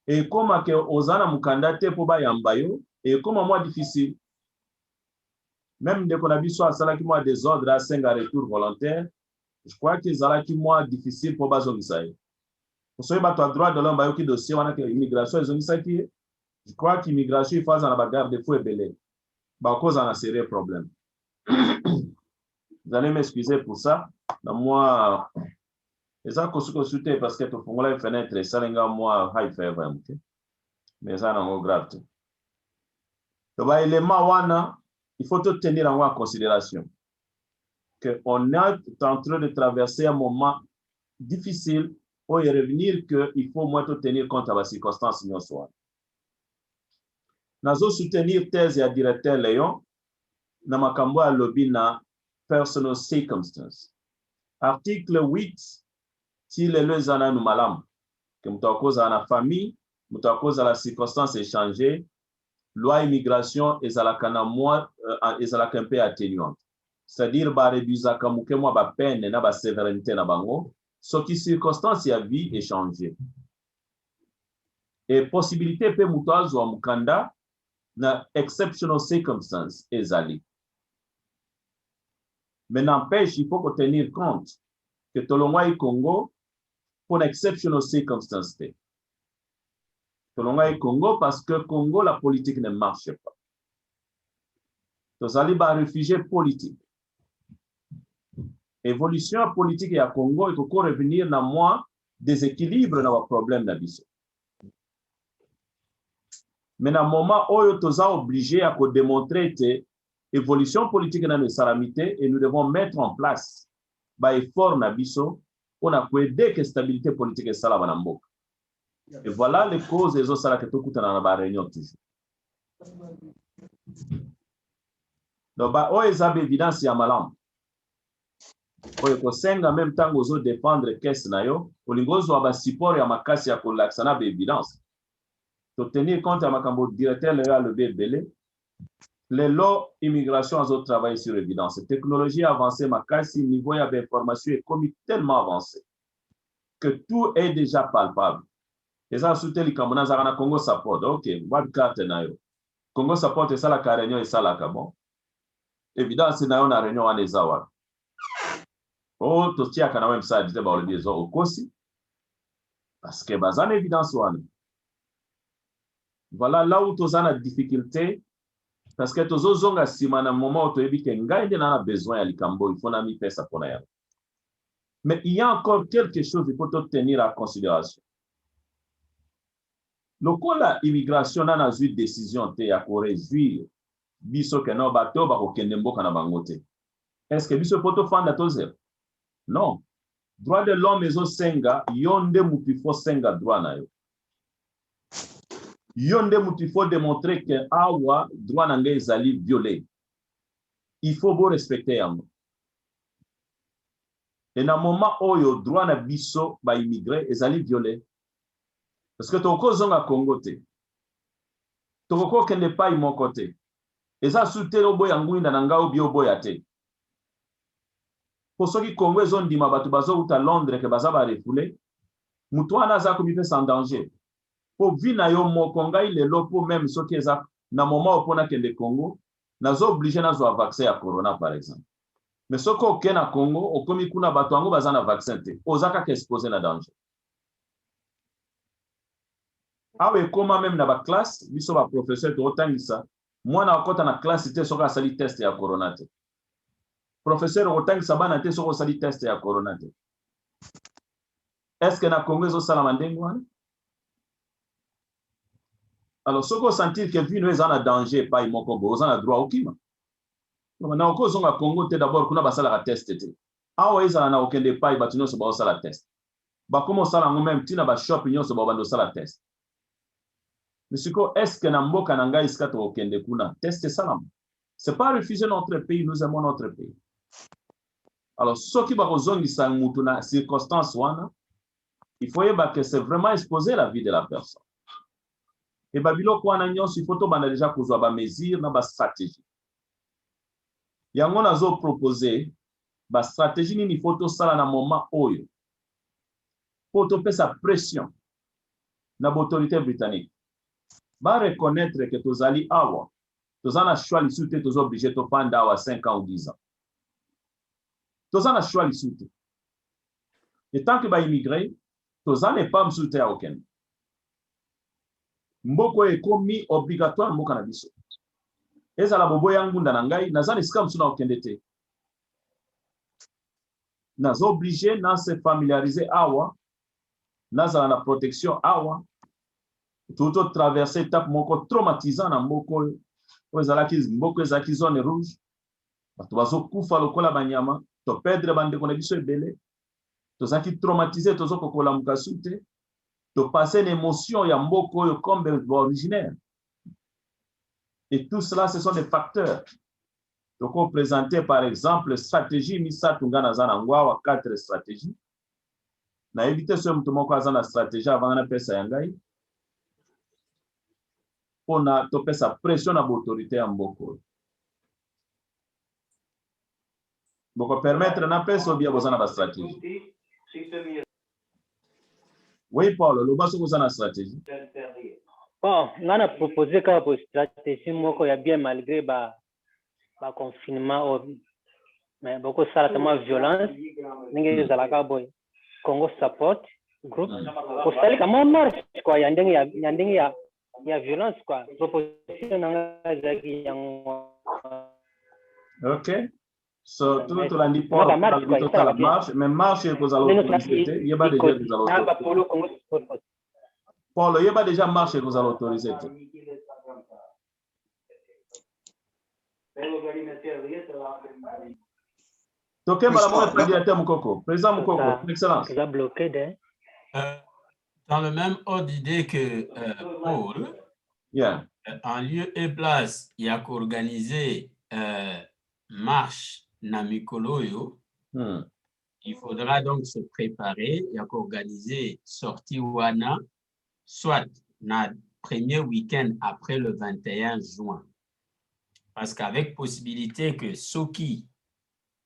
ekoma ke oza na mokanda te mpo bayamba yo, ekoma mwa difficile. Même ndeko na biso asalaki mwa désordre asenga retour volontaire, je crois que ezalaki mwa difficile mpo bazongisa ye. Soki bato ya droit de l'homme bayoki dossier wana ke immigration ezongisaki ye, je crois qu'immigration ifaza na bagarde-fou ebele bakoza na sérieux problème. Vous allez m'excuser pour ça. Na moi eza kosukosu te parce que tofongola fenêtre esalenga mwa high fever mke, mais eza nango grave te. To baélément wana il faut tout tenir en considération qu'on est en train de traverser un moment difficile pour y revenir qu'il faut moins tout tenir compte à la circonstance nous soit. Nous soutenir thèse à directeur Léon na makambo à lobby na personal circumstance. Article 8 si les lois en nous malam que nous cause à la famille, nous cause à la circonstance échangée. Loi immigration ezalaka moi ezalaka un peu atténuante, c'est-à-dire ba réduisaka muke mwa ba peine na ba sévérité na bango soki circonstance ya vie échangée et possibilité pe muto azwa mukanda na exceptional circumstance ezali. Mais n'empêche il faut tenir compte que tolongwa i Congo pour exceptional circumstance te. Tolonga Congo parce que Congo la politique ne marche pas. Nous allons ba réfugiés politiques. Évolution politique à Congo il faut revenir dans moi déséquilibre dans le problème d'abissé. Mais dans le moment où nous sommes obligés à démontrer que évolution politique dans le salamité et nous devons mettre en place ba effort nabiso on a aider que stabilité politique et salama na mboka. Et voilà les causes des autres que tout dans la réunion toujours. Donc, oh, ils ont évidence ya malam. Oh, ils conseillent en même temps aux autres dépendre qu'est-ce na yo. Au lingozo aba support ya makasi ya kolaksana be évidence. To tenir compte à makambo directeur le bébélé. Les lois immigration à autres travailler sur évidence. Technologie avancée makasi niveau ya information est comme tellement avancé que tout est déjà palpable. Et ça, soutient les Camerounais, ça Congo support. Ok, what carte na yo? Congo support et ça la réunion et ça la Camon. Évidemment, c'est na réunion en ezawa. Oh, to tia kana même ça dit ba le bizo au kosi. Parce que bazan évidence wana. Voilà là où tu as la difficulté parce que tu as zonga sima na moment où tu ebi ke ngai de na besoin ya likambo, il faut na mi pesa pour na. Mais il y a encore quelque chose il faut tenir en considération. Lokola immigration na une décision te ya ko réduire biso ke no bato ba ko kende mboka na bangote. Est-ce que biso poto fanda tozer? Non. Droit de l'homme ezo senga yonde mutifo senga droit na yo. Yonde mutifo démontrer que awa droit na ngai ezali violé. Il faut beau respecter yango. Et na moment oyo droit na biso ba immigré ezali violé. Parce que ton cause à Congo te, ton cause qui n'est pas mon côté, et ça soutient au boy angouin dans l'anga au bio boyate. Pour ceux qui Congo zone di mabatu bazo ou à Londres que baza ba refoulé, mutoa na za comité sans danger. Pour vina yo mo Congo il est là pour même ceux qui za na moment au pona kende Congo, na zo obligé na zo vaccin à corona par exemple. Mais ceux qui au na Congo, au komi kuna batu ango baza na vaccin te, ozaka qu'exposé na danger. Awe koma même na ba classe biso ba professeur to otangisa mwana akota na classe te soka sali test ya corona te professeur otangisa bana te soka sali test ya corona te. Est-ce que na Congo zo sala mandengo wana? Alors soko sentir que vino ezana danger pa imoko bo ozana droit okima na oko zonga Congo te d'abord kuna basala ka test te awa ezana na okende pa batino so ba sala test ba komo sala ngo même tina ba shop nyo so ba bando sala test. Monsieur, est-ce que Namboka Nanga Iskato Okende Kuna? Testez ça. C'est pas refuser notre pays, nous aimons notre pays. Alors, ceux qui ont des circonstances, il faut que c'est vraiment exposer la vie de la personne. Et Babylon, il faut déjà qu'on mesure dans stratégie. Il y a un proposé la stratégie il faut tout ça dans moment oyo. Pour faire sa pression dans l'autorité britannique. Va reconnaître que tous allés awa, tous en a choix ici, tous obligés de prendre awa 5 ans ou 10 ans. Tous en a choix ici. Et tant que va immigrer, tous en n'est pas souté à aucun. Mboko est commis obligatoire mboko na biso. Eza la bobo yangu ndanangai, nazani scam suna aucun d'été. Nazo obligé na se familiariser awa, naza la protection awa. Tout autre traversée étape moko traumatisant na mboko mboko ezaki zone rouge. Bato bazo kufa lokola banyama, to perdre bande ko na biso ebele. To zaki traumatisé to zo kokola mukasute. To passer l'émotion ya mboko yo comme originaire. Et tout cela ce sont des facteurs. Donc on présentait par exemple stratégie misa tungana zana ngwa 4 stratégies. Na éviter ce mtomoko azana stratégie avant na pesa yangai. On a topé sa pression à l'autorité en Boko. Boko permettre na pesa bien besoin de stratégie. Oui, Paul, le basso besoin de stratégie. Bon, on a proposé une stratégie moko ya bien malgré ba confinement mais beaucoup ça tellement violence ninge zalaka boy. Congo support group. Pour ça comment marche quoi yandenge ya violence quoi proposition OK, so tout le monde dit pas la marche mais marche est aux autorités il y a pas déjà des autorités Paul il y a pas déjà marche aux autorités Toké Malamon président Mukoko président Mukoko excellence ça bloqué dans le même ordre d'idée que Paul, en lieu et place, il y a qu'organiser marche na Mikoloyo. Il faudra donc se préparer, il y a qu'organiser sortie Wana, soit na premier week-end après le 21 juin. Parce qu'avec possibilité que Soki,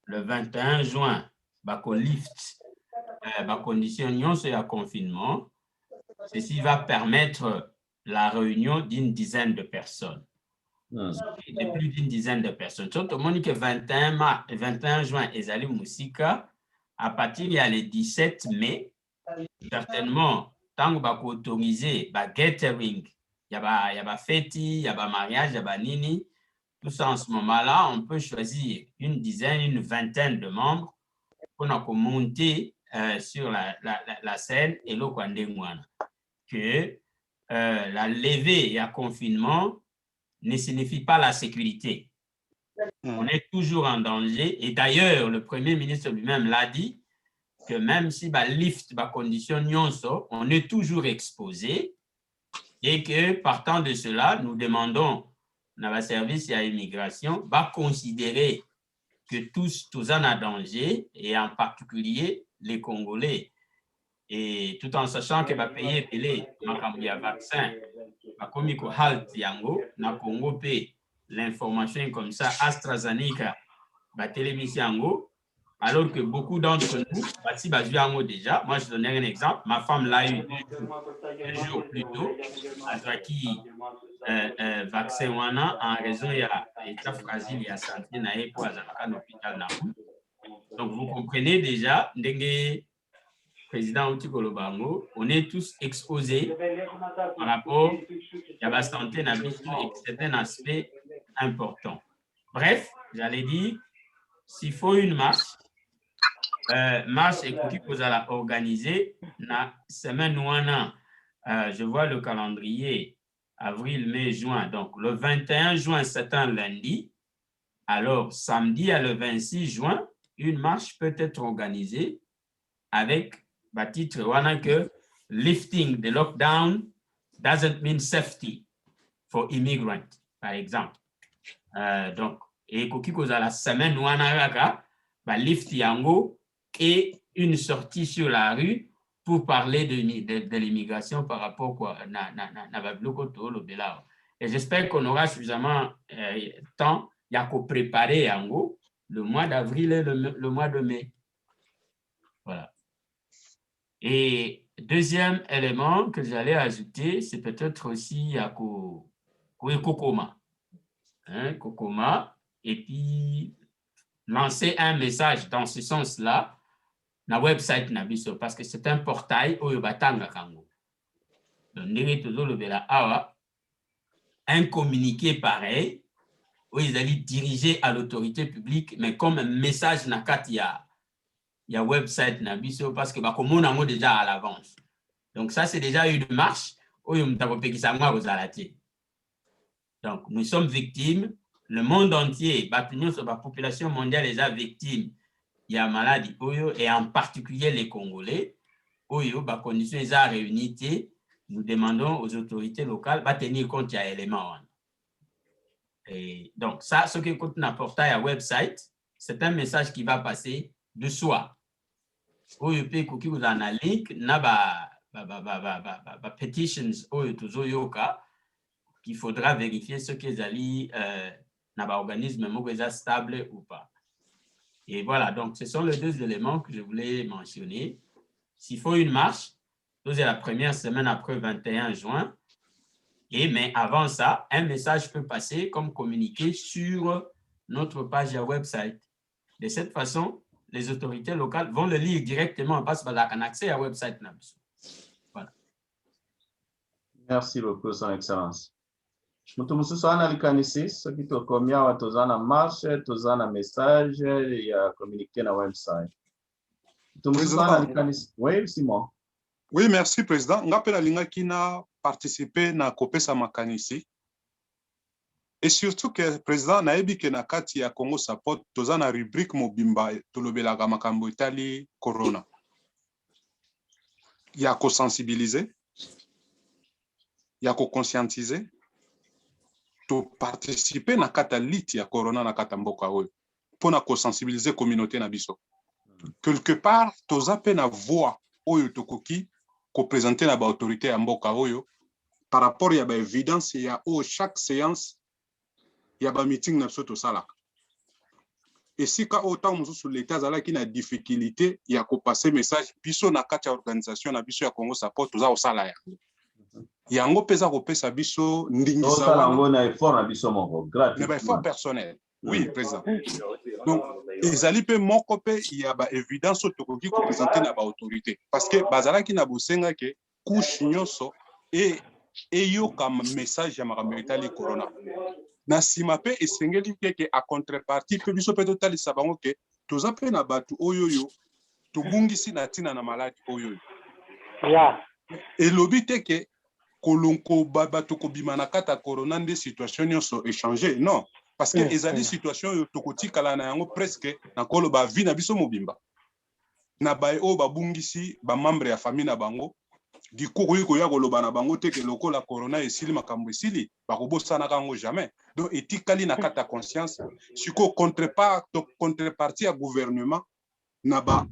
le 21 juin, bako lift, condition c'est à confinement, ceci va permettre la réunion d'une dizaine de personnes. De plus d'une dizaine de personnes. Surtout, Monique, 21 juin, Ezali Moussika, à partir il y a le 17 mai, certainement, tant que vous autorisez, gathering, il y a fête, il y a mariage, il y a nini, tout ça en ce moment-là, on peut choisir une dizaine, une vingtaine de membres pour monter sur la scène et le Kwandengwana. Que la levée et à confinement ne signifie pas la sécurité. On est toujours en danger. Et d'ailleurs, le Premier ministre lui-même l'a dit que même si lift, condition nyonso, on est toujours exposé et que partant de cela, nous demandons dans le service à l'immigration, va considérer que tous en ont danger et en particulier les Congolais. Et tout en sachant que va payer les vaccins, comme il halt yango na Congo l'information comme ça AstraZeneca va téléviser yango alors que beaucoup d'entre nous si yango déjà. Moi je donne un exemple, ma femme l'a eu 2 jours plus tôt qui vaccin wana en raison il y a état fragile il y a santé na pour à l'hôpital na. Donc vous comprenez déjà ndenge président Outikolo Bango, on est tous exposés par rapport à la santé et c'est un aspect important. Bref, j'allais dire, s'il faut une marche et qui vous allez organiser la semaine où je vois le calendrier avril, mai, juin. Donc le 21 juin, c'est un lundi. Alors samedi à le 26 juin, une marche peut être organisée avec titre que lifting the lockdown doesn't mean safety for immigrants, par exemple. Donc, et koki koza la semaine wanaraka, ba lift yango et une sortie sur la rue pour parler de l'immigration par rapport à na babloko to lo belao. Et j'espère qu'on aura suffisamment temps ya ko préparer yango le mois d'avril et le mois de mai. Voilà. Et deuxième élément que j'allais ajouter, c'est peut-être aussi à Kokoma. Hein, Kokoma, et puis lancer un message dans ce sens-là na website Nabiso, parce que c'est un portail où il va tanga kango. Donc, un communiqué pareil, où ils allaient diriger à l'autorité publique, mais comme un message nakat il y a website Nabiso, parce que comme on a déjà à l'avance. Donc ça, c'est déjà une marche où donc nous sommes victimes, le monde entier, la population mondiale est victime, il y a maladie, et en particulier les Congolais, les conditions sont réunies, nous demandons aux autorités locales de tenir compte de l'élément. Et donc ça, ce qui est un portail à website, c'est un message qui va passer de soi. Vous avez un link, petitions qu'il faudra vérifier ce qu'ils allaient organisme stable ou pas. Et voilà, donc ce sont les deux éléments que je voulais mentionner. S'il faut une marche, c'est la première semaine après 21 juin. Mais avant ça, un message peut passer comme communiqué sur notre page website. De cette façon, les autorités locales vont le lire directement parce qu'on a un accès à website. Voilà. Merci beaucoup, Son Excellence. Mutu sana likanisi, soki tokomia wa tozana marche, tozana message, ya communiquer na website. Mutu sana likanisi. Oui, Simon. Oui, merci, Président. Ngapela linga kina participer na kopesa makanisi. Et surtout que Président naebi ke na kati ya Congo Support tozana rubrique mobimba tolobelaka makambo etali corona. Ya ko sensibiliser, ya ko conscientiser, to participer na kata liti ya corona na kata mboka oyo pona ko sensibiliser communauté na biso. Quelque part toza pe na voix oyo tokoki ko présenter na ba autorité ya mboka oyo par rapport ya ba évidence ya chaque séance ya ba meeting na biso tosalaka. Et si ka autant mosusu l'état azalaki na difficulté ya ko passer message biso na kati ya organisation na biso ya Congo Support toza osala yango pesa kopesa biso ndingisa yango na effort na biso moko gratuit. Mais effort personnel. Oui, Président. Donc, ezali pe moko pe ya ba évidence tokoki ko présenter na ba autorité parce que bazalaki na bosenga ke couche nyonso et yo comme message ya makambo etali corona. Na sima pe esengeli ke a contrepartie pe biso pe totalisa bango ke toza pe na batu oyoyo tobungisi na tina na maladi oyoyo. Yeah. Et lobite ke kolonko bato kobima na kata corona nde situation nyonso échanger. Non. Parce que ezali situation yo tokoti kala na yango presque na kolo ba vie na biso mobimba. Na bae o babungisi ba membre ya famille na bango di kokoyi ko ya koloba na bango te ke lokola corona esili makambo esili ba kobosana kango jamais. Donc etikali na kata conscience siko contrepartie à gouvernement na ba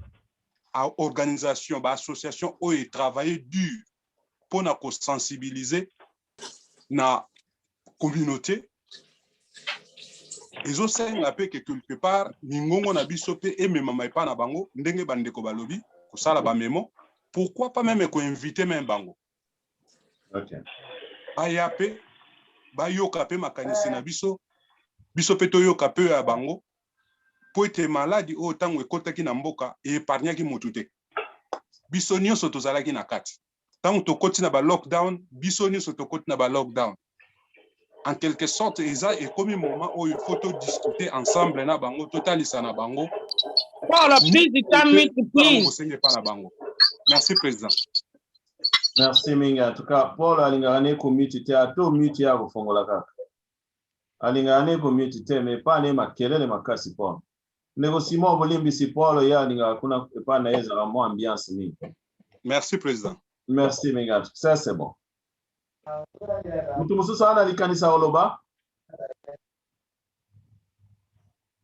organisation ba association o e travailler dur pour na ko sensibiliser na communauté. Ils ont fait que quelque part, ningongo na biso pe et même mama na bango ndenge bandeko balobi ko sala ba memo. Pourquoi pas même ko inviter même bango? OK. Ayape ba yoka pe makanisi na biso pe to yoka pe ya bango po ete maladi o tango ekotaki na mboka e épargnaki motu te. Biso nyonso tozalaki na kati. Tango tokoti na ba lockdown, biso nyonso tokoti na ba lockdown. En quelque sorte, et comme un moment où il faut discuter ensemble na bango, totalisa na bango. Merci, Président. Merci, Minga. En tout cas, Paul alingane community a to mute ya kufongola kaka. Alingane community mais pas ne makelele makasi Paul. Négociement bolimbi si Paul ya alinga kuna pas na yeza mo ambiance mingi. Merci, Président. Merci, Minga. Ça c'est bon. Mutu mususu ana likanisa oloba.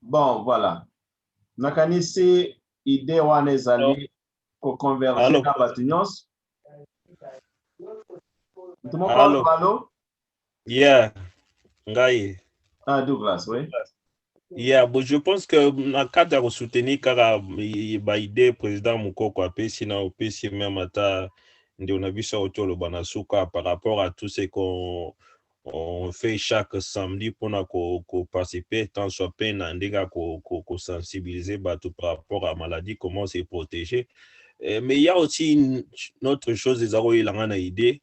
Bon, voilà. Nakanisi idée wana ezali ko converger na batu nyonso. Mutu moko aloba. Yeah, ngai. Ah, Douglas, oui. Yeah, bon, je pense que na cadre de soutenir kara ba idée président Mukoko apesi na opesi même ata ndio na biso otolo banasuka par rapport à tout ce qu'on fait chaque samedi pour participer tant soit peine ndega ko sensibiliser bato par rapport à maladie, comment se protéger. Mais il y a aussi une autre chose des na idée,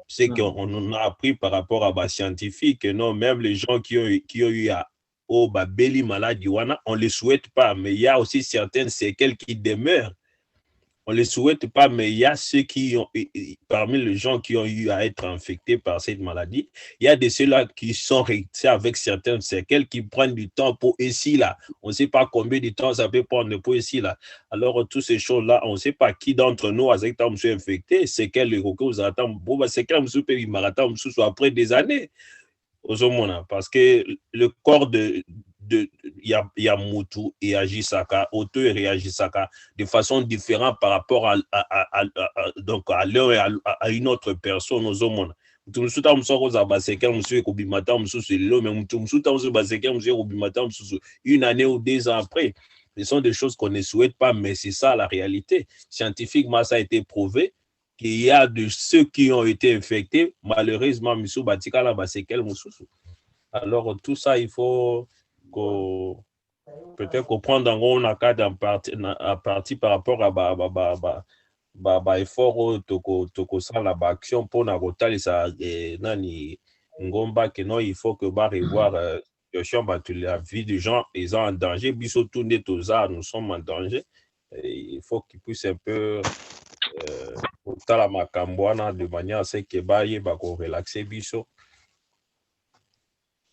c'est qu'on a appris par rapport à bas scientifiques, non, même les gens qui ont eu à Beli maladie, on ne les souhaite pas, mais il y a aussi certaines séquelles qui demeurent. On ne les souhaite pas, mais il y a ceux qui ont, parmi les gens qui ont eu à être infectés par cette maladie, il y a de ceux-là qui sont restés avec certaines séquelles qui prennent du temps pour ici, là. On ne sait pas combien de temps ça peut prendre pour ici, là. Alors, toutes ces choses-là, on ne sait pas qui d'entre nous a été infecté, séquelles, les recours, séquelles, après des années. Parce que le corps de Yamutu et Ajisaka, Oto et Réagisaka, de façon différente par rapport à l'un et à une autre personne aux hommes. Une année ou 2 ans après, ce sont des choses qu'on ne souhaite pas, mais c'est ça la réalité. Scientifiquement, ça a été prouvé qu'il y a de ceux qui ont été infectés, malheureusement, alors tout ça, il faut peut-être comprendre en cadre en partie par rapport à effort la action pour la nani ngomba que non, il faut que revoir la vie des gens ils sont en danger, nous sommes en danger. Il faut qu'ils puissent un peu de manière à ce que relaxer biso.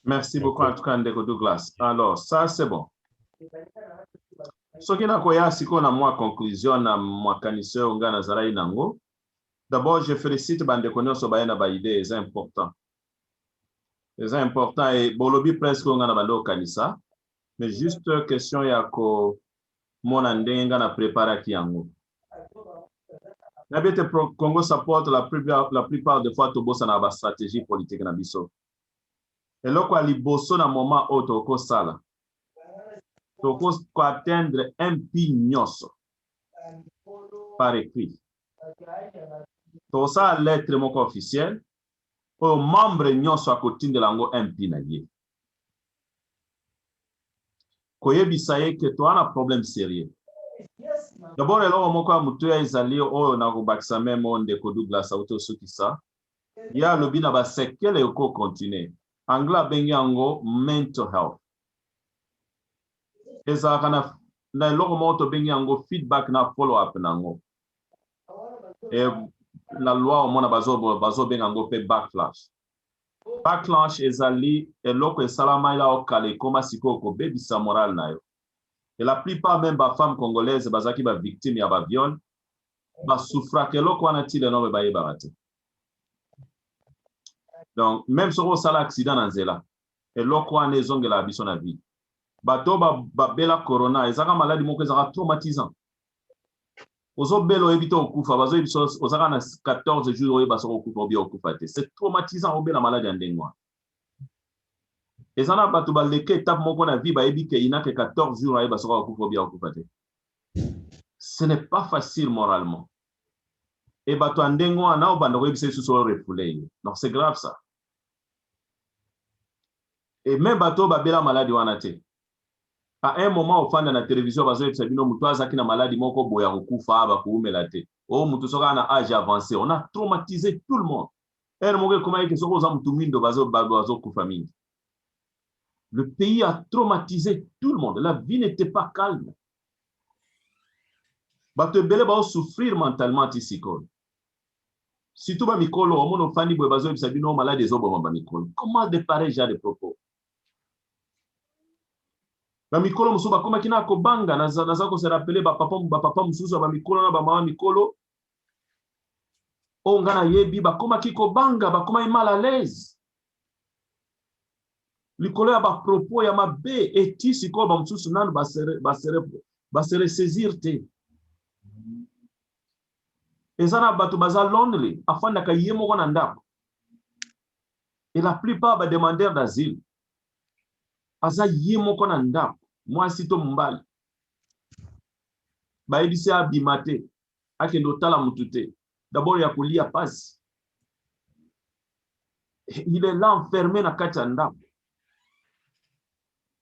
Merci beaucoup en tout cas Ndeko Douglas. Alors ça c'est bon. Ce qui n'a koya siko na moi conclusion na moi kanise onga na zarai nango. D'abord je félicite bandeko nyonso bayena ba idée c'est important. C'est important et bolobi presque onga na bando kanisa. Mais juste question ya ko mona ndenga na préparer ki yango. Nabete Congo support la plupart des fois to bossa na ba stratégie politique na biso. Et là quoi liboso na moment auto ko sala. To ko atteindre un pignoso par écrit. To sa lettre moko officielle au membre nyoso akotinda lango MP na ye. Koyebisa ye que to ana problème sérieux. D'abord, eloko moko ya mutu ya ezali oyo na kobakisa meme Ndeko Douglas auto soki sa. Ya lobi na ba sekele oko continuer. Angla bengi yango mental health. Ezalaka na eloko moko to bengi yango feedback na follow up nango. Et la loi au mona bazo bengi yango pe backlash. Backlash ezali eloko esalama ila okale koma siko ko bebisa moral na yo. Et la plupart même ba femmes congolaises bazaki ba victime ya ba viol ba souffra que loko wana ti le no ba yebarate. Donc même sur sala accident na nzela et loko wana ezongela biso na vie. Bato ba bela corona ezaka maladie moko ezaka traumatisant. Ozo belo ebito okufa bazo ebiso ozaka na 14 jours oyo baso okufa obi okufa te. C'est traumatisant obela maladie ndengwa. Et ça n'a pas tout baleke étape mon na vie ba ebike inake 14 jours ba soka okufa bien okupate. Ce n'est pas facile moralement. Et bato andengo ana obanda ko ebise sous refoulé. Donc c'est grave ça. Et même bato ba bela maladie wana te. À un moment au fan de la télévision bazo ebise bino mutu azaki na maladie moko boya okufa ba kuumela te. Oh mutu soka na âge avancé, on a traumatisé tout le monde. Et mo comment que soko za mutu mindo bazo kufa mingi. Le pays a traumatisé tout le monde. La vie n'était pas calme. Bato bele ba souffrir mentalement ici. Surtout ba mikolo, on mono fani boy bazo bisabino malade des obo ba mikolo. Comment de pareils genre de propos? Ba mikolo musuba koma kina ko banga na za ko se rappeler ba papa mususu ba mikolo na ba mama mikolo. o ngana yebi bakoma kiko banga bakoma mal à l'aise likolo ya ba propos ya mabe etisi ko ba msusu nanu basere saisir te ezana batu baza lonely afanda ka yemo ko na ndako et la plupart ba demandeurs d'asile aza yemo ko na ndako mwasi to mbali ba edisi abimate akendo tala mutute d'abord ya kulia pasi il est là enfermé na kati ya ndako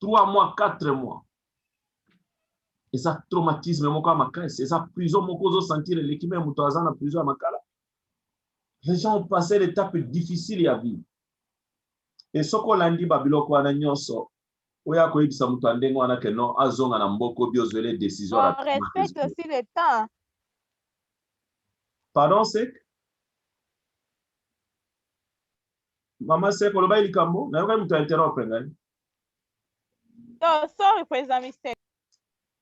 3 mois 4 mois et ça traumatisme moko makasi et ça prison moko zo sentir l'équipe muto azana prison makala les gens ont passé l'étape difficile à vivre et soko landi babiloko wana nyonso oya ko ibisa muto andengo wana ke non azonga na mboko biozele décision on respecte aussi le temps. Pardon, c'est Maman, c'est que le bail likambo, na yoka muto interrompre ngani. Non, sorry, président Mister.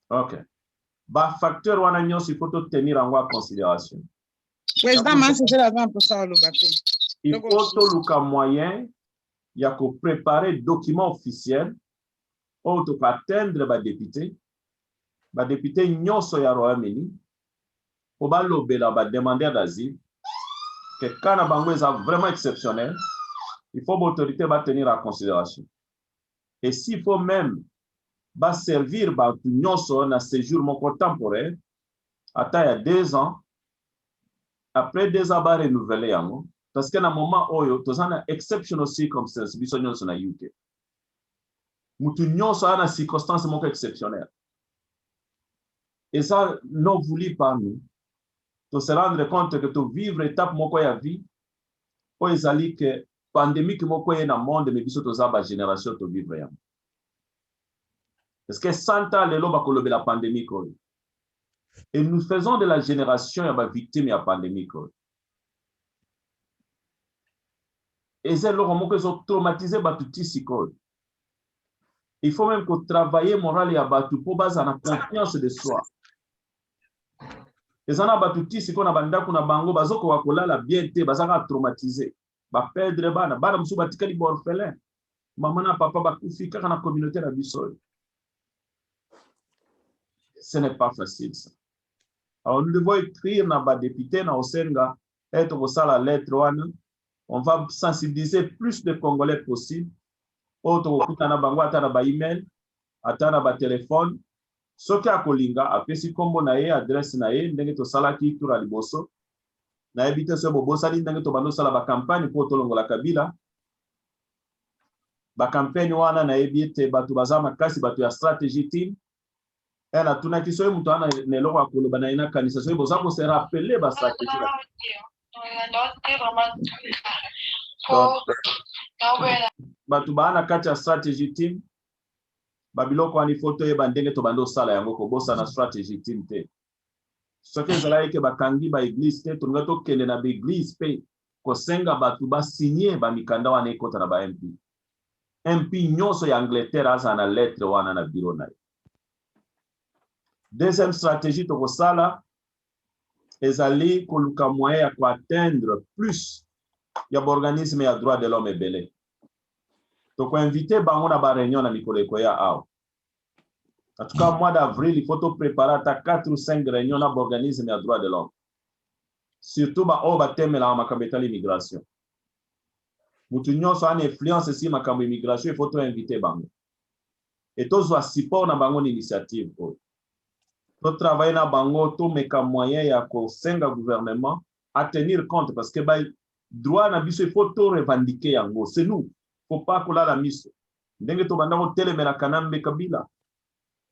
OK. Ba facteur wana nyonso il faut tenir en considération. Président man c'est la vente pour ça le bateau. Il faut tout le moyen ya ko préparer document officiel pour to atteindre ba député nyonso ya Royaume-Uni pour ba lobela ba demander d'asile que quand na bango est vraiment exceptionnel, il faut l'autorité va tenir en considération. Et s'il faut même va servir ba nyonso na séjour mon temporaire à il y a 2 ans, après 2 ans va renouveler yango parce que na moment oyo tozana exceptional circumstances biso nyonso na UK. Mutu nyonso ana circonstance moko exceptionnelle. Et ça non voulu par nous. To se rendre compte que to vivre étape moko ya vie po ezali que pandémie que moko ye na monde mais biso toza ba génération to vivre yango. Parce que 100 ans lelo ba kolobe la pandémie ko. Et nous faisons de la génération ya ba victime ya pandémie ko. Et c'est leur moko sont traumatisés ba tout psychologue. Il faut même que travailler moral ya ba tout pour base na confiance de soi. Les gens batuti si qu'on a banda kuna bango bazoko wakolala bien te bazaka traumatisé ba perdre bana musu batika li orphelin maman na papa bakufika kana communauté la biso. Ce n'est pas facile ça. Alors nous devons écrire na ba député na osenga être au sala lettre one. On va sensibiliser plus de Congolais possible. Auto kutana bango atana ba email atana ba téléphone. Soki akolinga apesi kombo na ye adresse na ye ndenge to salaki tura liboso na ebite so bobosali ndenge to bando sala ba campagne pour tolongola Kabila ba campagne wana na ebite batu bazama kasi batu ya strategy team ela tunaki so mutu ana neloko akoloba na ina kanisa so boza ko se rappeler ba strategy batu bana kati ya strategy team babiloko ani photo ye bandenge to bando sala yango ko bosa na strategy team te soki ezalaki ke bakangi ba église te to ngato kende na ba église pe ko senga batu ba signer ba mikanda wana ekota na ba MP nyonso ya Angleterre aza na lettre wana na bureau na ye. Deuxième stratégie to ko sala ezali ko luka moyen ya ko atteindre plus ya organisme ya droit de l'homme ebele. Donc, on invite bango na ba réunion na mikolo ko ya aw. En tout cas, mois d'avril, il faut te préparer à 4 ou 5 réunions na organisme ya droit de l'homme. Surtout ba o ba teme la makambo l'immigration. Mutu nyonso an influence si makambo immigration, il faut te inviter bango. Et to zo support na bango initiative ko. To travailler na bango to meka moyen ya ko senga gouvernement à tenir compte parce que ba droit na biso il faut to revendiquer yango. C'est nous. Faut pas que la mise ndenge to banda ko telemela kanambe Kabila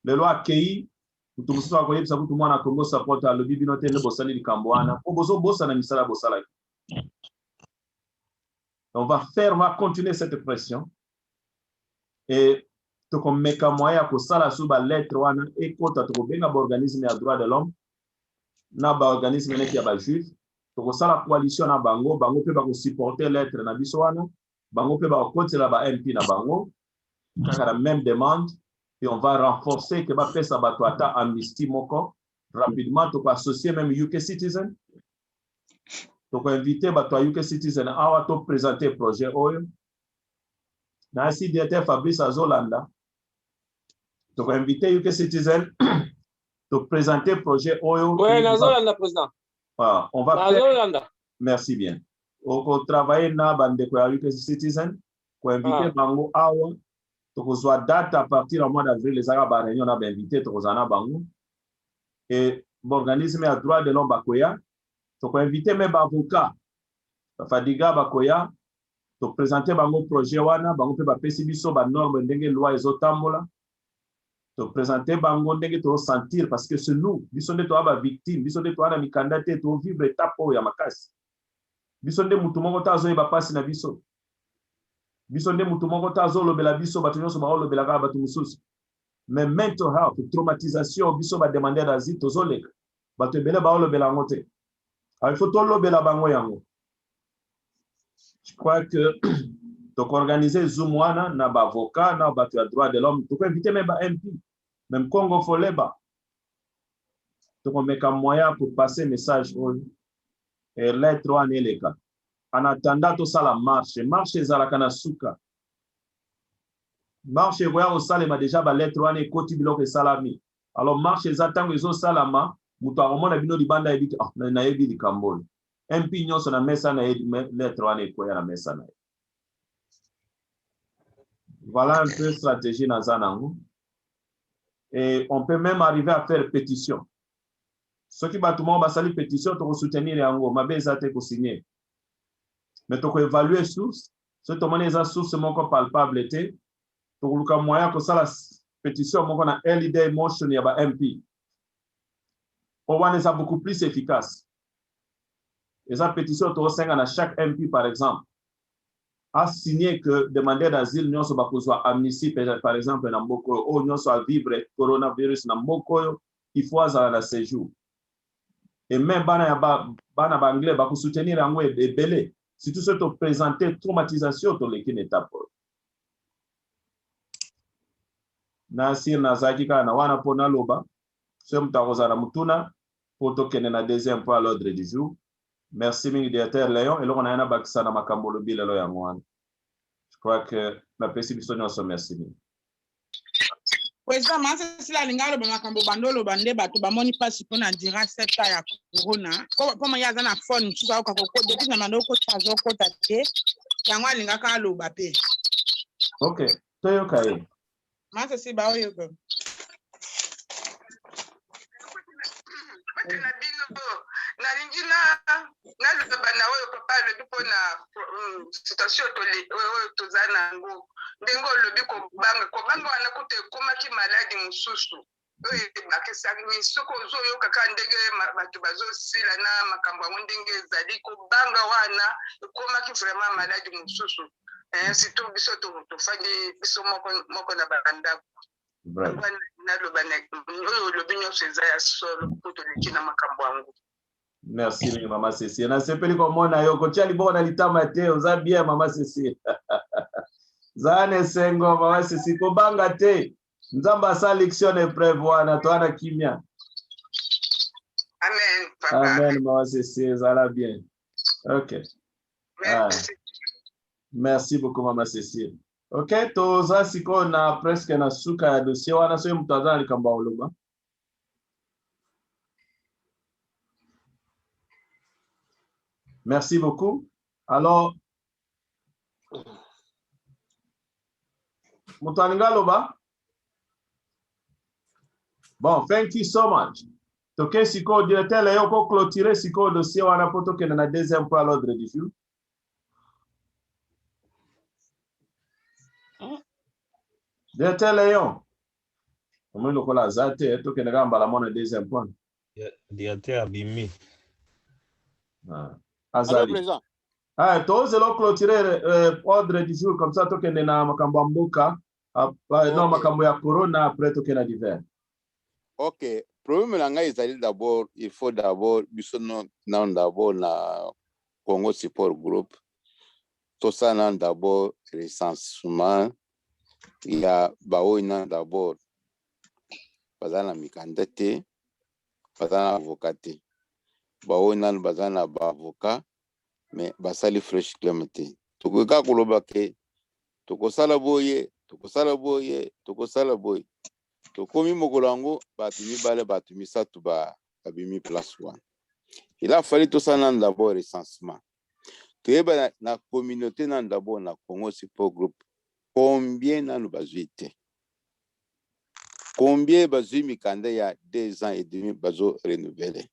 le loi kei mutu musu ko yebisa kutu mwana Congo support a lobi bino tele bosali likambwana ko bozo bosa na misala bosala. On va continuer cette pression et to ko meka moya ko sala suba lettre wana e kota to ko benga organisme ya droit de l'homme na ba organisme ne ya ba juif to ko sala coalition na bango pe ba ko supporter lettre na biso wana bango pe ba côté là ba MP na bango kaka la même demande et on va renforcer que ba pesa bato ata amnistie moko rapidement to associer même UK citizen Donc, invité Batoyuke Citizen Awa to présenter projet Oyo. Na si directeur Fabrice Azolanda. Donc, invité UK Citizen to présenter projet Oyo. Oui, Azolanda, président. Voilà, on va faire. Merci bien. On va travailler na bande kwa UK Citizen. Pour inviter Bango Awa. Donc, soit date à partir du mois d'avril, les Arabes réunion a invité Tozana Bango. Et l'organisme a droit de l'homme Bakoya. Donc, inviter mes avocats, Fadiga Bakoya, pour présenter bango projet wana, bango pe ba pesibiso ba norme ndenge loi ezotambola. Pour présenter bango ndenge to sentir parce que c'est nous, biso nde to aba victime, biso nde to ana mikandate to vivre étape ya makasi. Biso nde mutu moko ta zo ba pasi na biso. Biso nde mutu moko ta zo lobela biso batu nyonso ba lobela ka batu mususu. Mais mental health, traumatisation, biso ba demander d'asile to zo lega. Batu ebele ba lobela ngote. Il faut tout le bango yango. Je crois que donc organiser Zoom wana na ba avocat na ba droit de l'homme, tu peux inviter même ba MP, même Congo Foleba. Donc on met un moyen pour passer message et lettre wana eleka. En attendant tout ça la marche ezalaka suka. Marche voya au salema déjà ba lettre wana ekoti biloko salami. Alors marche ezatango ezo salama. Mutu akomona bino libanda ebiki na yebi likambolo MP nyonso na mesa na lettre wana ekoya na mesa na. Voilà un peu stratégie na zanango. Et on peut même arriver à faire pétition. Ceux qui battent ba sali pétition to soutenir yango mabe ezate ko signer. Mais to ko évaluer source, ce to mona eza source moko palpable te to luka moyen ko sala pétition moko na LID motion ya ba MP. On est beaucoup plus efficace. Et sa pétition to senga na chaque MP par exemple a signé que demander d'asile non so bakozwa amnistie par exemple na mboko o non so a vivre coronavirus na mboko il faut azala na séjour. Et même bana anglais ba ko soutenir yango ebele si tout ce to présenter traumatisation to lekine étape. Na sir na zaki kana wana pona loba. Ce mutakozana mutuna pour tokene na deuxième point à l'ordre du jour. Merci ministère Léon et là on a un bakisa na makambo lobi lelo ya mwana. Je crois que la perception nous sommes merci. Président Mansa sila lingalo ba makambo bandolo bande bato ba moni passe pour na dira secteur ya corona. Comment ya za na phone tu ka ko depuis na mandoko tazo ko tate. Yango alinga ka loba pe. OK. Toyo kai. Mansa si ba oyo ko. nalingi naloba na oyo papa alobi mpona situation oyo toza nango ndenge olobi kobanga wana kuta ekomaki maladi mosusu oyo ebakisaki soki ozoyoka kaka ndenge bato bazosila na makambo yango ndenge ezali kobanga wana ekomaki vraiment maladi mosusu surtout biso tofandi biso moko na bandako. Merci Maman Cécile. Na sepeli komona yo kotia libona litama te oza bien Maman Cécile. Zane sengo Maman Cécile kobanga te. Nzamba sa lection prévoir na toana kimia. Amen papa. Amen Maman Cécile, ça va bien. OK. Merci beaucoup Maman Cécile. OK, toza siko na presque na suka ya dossier wana so mutazana likamba oloba. Merci beaucoup. Alors Mutaninga loba. Bon, thank you so much. Toke siko directeur Léon ko clôturer siko dossier wana poto ke na deuxième point à l'ordre du jour. Directeur Léon, comment le cola zate to ke na mbala mona deuxième point. Directeur Abimi. Azali. To zelo clôturer ordre du jour comme ça to ke na makambo mboka, non makambo ya corona après to ke na divers. OK, problème la ngai ezali d'abord, il faut d'abord biso non d'abord na Congo Support Group. Tout ça non d'abord recensement. Il y a baoina d'abord. Bazana mikandate, bazana avocat. Baoina bazana ba avocat, mais basali fresh climate tokoka koloba ke tokosala boye tokomi mokolo yango bato mibale bato misato babimi place wana. Il a fallu tout ça d'abord recensement. Toyeba na communauté nan d'abord na Congo Support Group combien nanu bazuite, combien bazui mikanda ya 2 ans et demi bazo renouveler.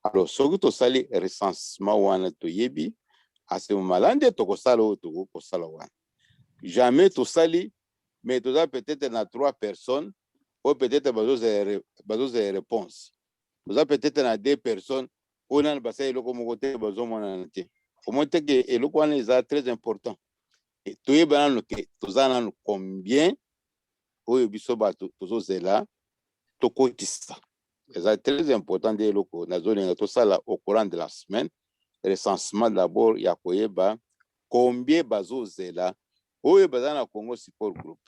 Alors soki tosali recensement wana toyebi à ce moment-là nde tokosala o tokosala wana. Jamais tosali mais toza peut-être na 3 personnes ou peut-être bazo réponse. Toza peut-être na 2 personnes ou nan basali loko mokote bazo mona nte. Au moins que eloko wana est très important. Et toyeba nanu ke toza nanu combien oyo biso bato tozozela tokotisa. C'est très important de eloko nazolinga tosala au courant de la semaine. Recensement d'abord ya koyeba combien bazozela oyo baza na Congo Support Group.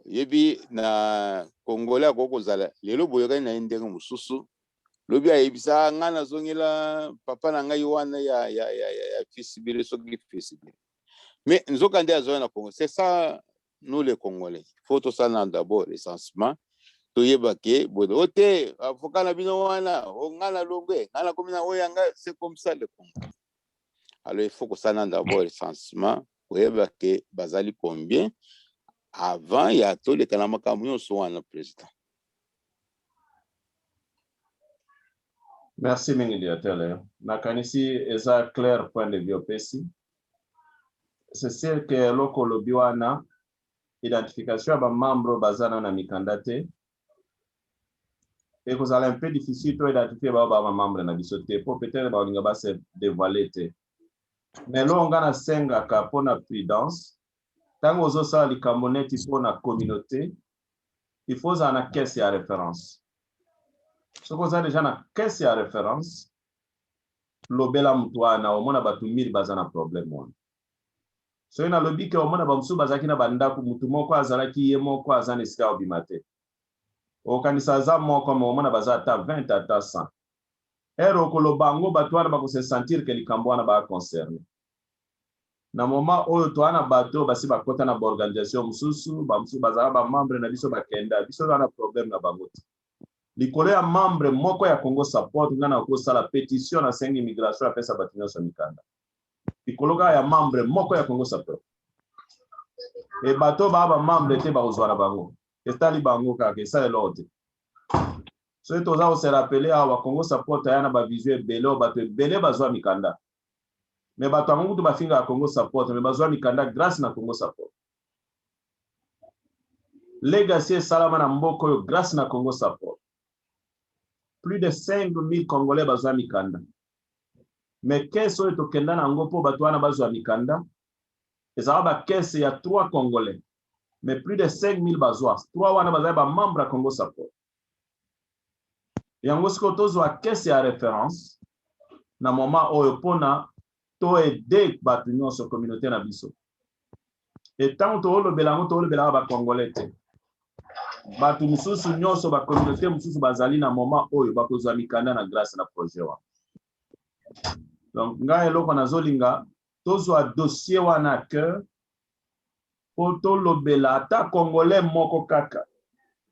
Yebi na Congolais akokozala lelo boyoka na ndenge mususu lobi ayebisa ngana zongela papa na ngai wana ya fisibile soki fisibile. Mais nzoka nde azoya na Congo, c'est ça nous les Congolais. Faut tout ça d'abord recensement toyeba ke bodo ote afoka na bino wana ngana longwe ngana komina oyanga, c'est comme ça le Congo. Alors il faut que ça d'abord recensement toyeba ke bazali combien avant ya to le kanama kamunyo so wana président. Merci mingi directeur. Nakanisi eza clair point de vue opesi. C'est sûr que loko lobiwana identification ba membre bazana na mikandate et vous allez un peu difficile to identifier ba membre na bisote pour peut-être ba linga ba se dévoiler te. Mais longa na senga ka pona prudence tango ozo sa likambo neti pona communauté il faut en a caisse ya référence. Ce qu'on a déjà na caisse ya référence lobela mutwana omona batu 1000 bazana problème wana. So ina lobi ke omona bamsu bazaki na bandaku mutu moko azalaki ye moko azana esika obimate. Okanisa za moko omona bazata 20 ata 100. Ero kolobango batwana ba se sentir que likambo wana ba concerné. Na moment oyo toana bato basi bakota na organisation mususu bamsu bazala ba membre na biso bakenda biso na problème na bango. Likolo ya membre moko ya Congo Support ngana ko sala pétition na sengi immigration a pesa batinyo so mikanda. Ikologa ya membre moko ya Congo Support. E bato ba membre te ba ozwana bango. Estali bango kaka ça est l'autre. So to za o se rappeler awa Congo Support ya na ba visuel belo bato bele bazwa mikanda. Mais bato amungu to bafinga ya Congo Support mais bazwa mikanda grâce na Congo Support. Legacy salama na mboko yo grâce na Congo Support. Plus de 5000 Congolais bazwa mikanda. Mais qu'est-ce que tu kenda na ngopo batwana bazwa mikanda? Ezaba ba kese ya 3 Congolais. Mais plus de 5000 bazwa. 3 wana bazwa ba membre ya Congo Support. Yango siko tozwa kese ya référence na moment oyo pona to aider batu nyonso communauté na biso. Et tant to olobela ba Congolais te. Batu mususu nyonso ba communauté mususu bazali na moment oyo bakozwa mikanda na grâce na projet wa. Donc nga eloko nazolinga tozwa dossier wana cœur poto lobela ata Congolais moko kaka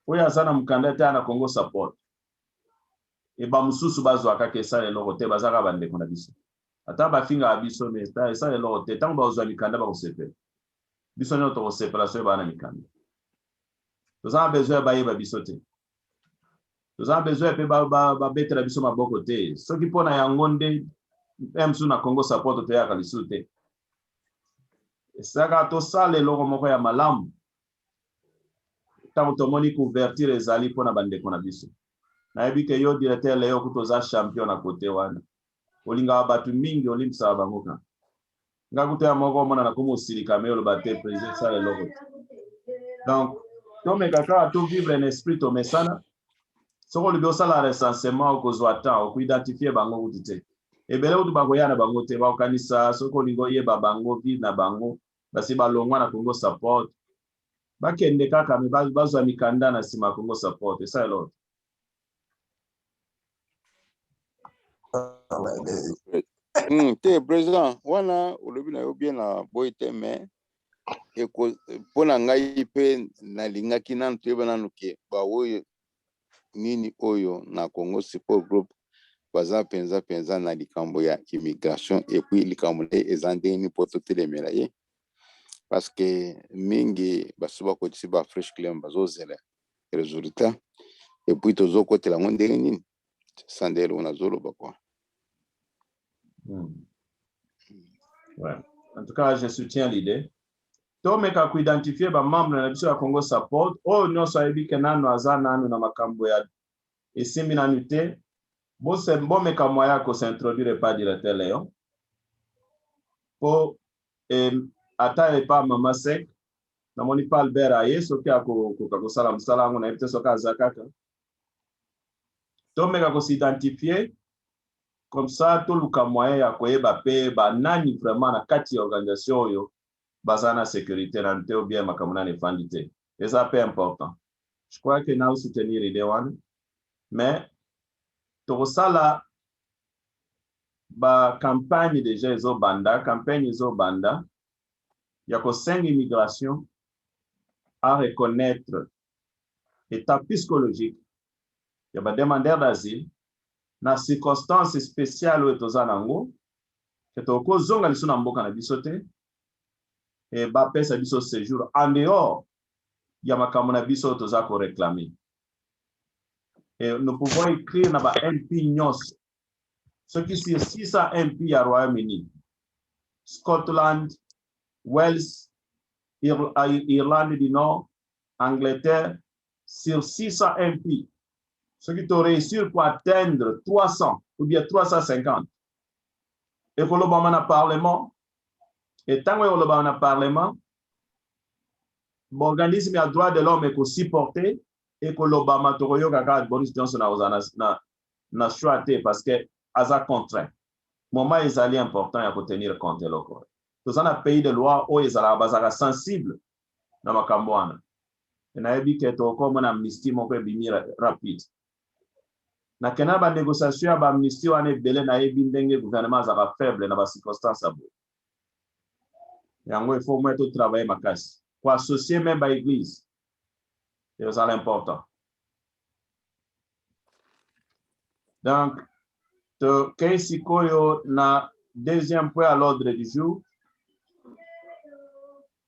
oyo azana mukanda te na Congo Support. Et ba mususu bazwa kaka esa eloko te bazaka bande kona biso. Ata ba finga abiso mais ta esa eloko te tango bazwa mikanda ba kosepe. Biso nyo to kosepe so ba na mikanda. Nous avons besoin de bisote. Nous avons besoin de betre biso maboko te. Ce qui pona yangonde même sous na Congo Support te ya kalisute. Saka to sale loko moko ya malamu. Tango to moni couverture ezali pona bande kona biso. Na yebi ke yo directeur leo kutoza champion na kote wana. Olinga batu mingi olimsa bango ka. Ngakuto ya moko mona na komo silika me lo bate président sale loko. Donc donc, quand tu vivre un esprit au mesana, ce qu'on lui doit ça la recensement au kozwata, au identifier bango outite. Et bien là où tu vas na bango te va au kanisa, ce qu'on lui goye bango vivre na bango, basi balongwa na Congo Support. Ba kende kaka me bazwa mikanda na sima Congo Support, et ça est l'autre. te président wana olobi na yo bien na boy te mais mpona ngai mpe nalingaki nanu toyeba nanu ke baoyo nini oyo na Congo Support Group baza penza na likambo ya immigration epuis likambo na ye eza ndenge nini mpo totelemela ye parce que mingi baso bakotisi ba fresh claim bazozela résultat epuis tozokotela ngo ndenge nini sandele ona zoloba kwa. Ouais. En tout cas, je soutiens l'idée. Tomeka kuidentifier ba membre na biso ya Congo Support o nyonso ayebi ke nano aza nano na makambo ya esimbi nanu te bomeka moya ko s'introduire pas directeur Léon po ata epa mama sek namoni pa Albert aye soki akoka kosala mosala yango na ye te soki aza kaka tomeka ko s'identifier comme ça toluka moyen ya koyeba pe banani vraiment na kati ya organisation oyo baza na sécurité na te ou bien makambo na efandi te. Et ça c'est important. Je crois que nous soutenir l'idée wana mais tokosala ba campagne déjà campagne izo banda ya kosenga immigration à reconnaître état psychologique ya ba demandeur d'asile na circonstances spéciales oyo toza nango ke tokozonga liso na mboka na biso te et ba pesa biso séjour en dehors ya makambo na biso toza ko réclamer. Et nous pouvons écrire na ba MP nyos ce qui sur 600 MP à Royaume-Uni, Scotland, Wales, Irlande du Nord, Angleterre, sur 600 MP, ce qui t'aurait réussi pour atteindre 300 ou bien 350. Et que l'Obama na Parlement, et tant que l'Obama na Parlement, l'organisme a droit de l'homme est aussi porté, et que l'Obama t'aurait eu Boris Johnson na choisi parce que asa contraint. Moment ils allaient important à tenir compte de l'ocor. Tous un pays de loi où ils allaient basara sensible dans ma cambouane. Et na ebi que to comme une amnistie mon peu bimir rapide. Na kena ba négociation ba amnistie wane belé na ebi ndenge gouvernement zara faible na ba circonstance abo. Yango il faut mettre travailler ma casse. Pour associer même ba église. C'est ça l'important. Donc Keisi Koyo na deuxième point à l'ordre du jour,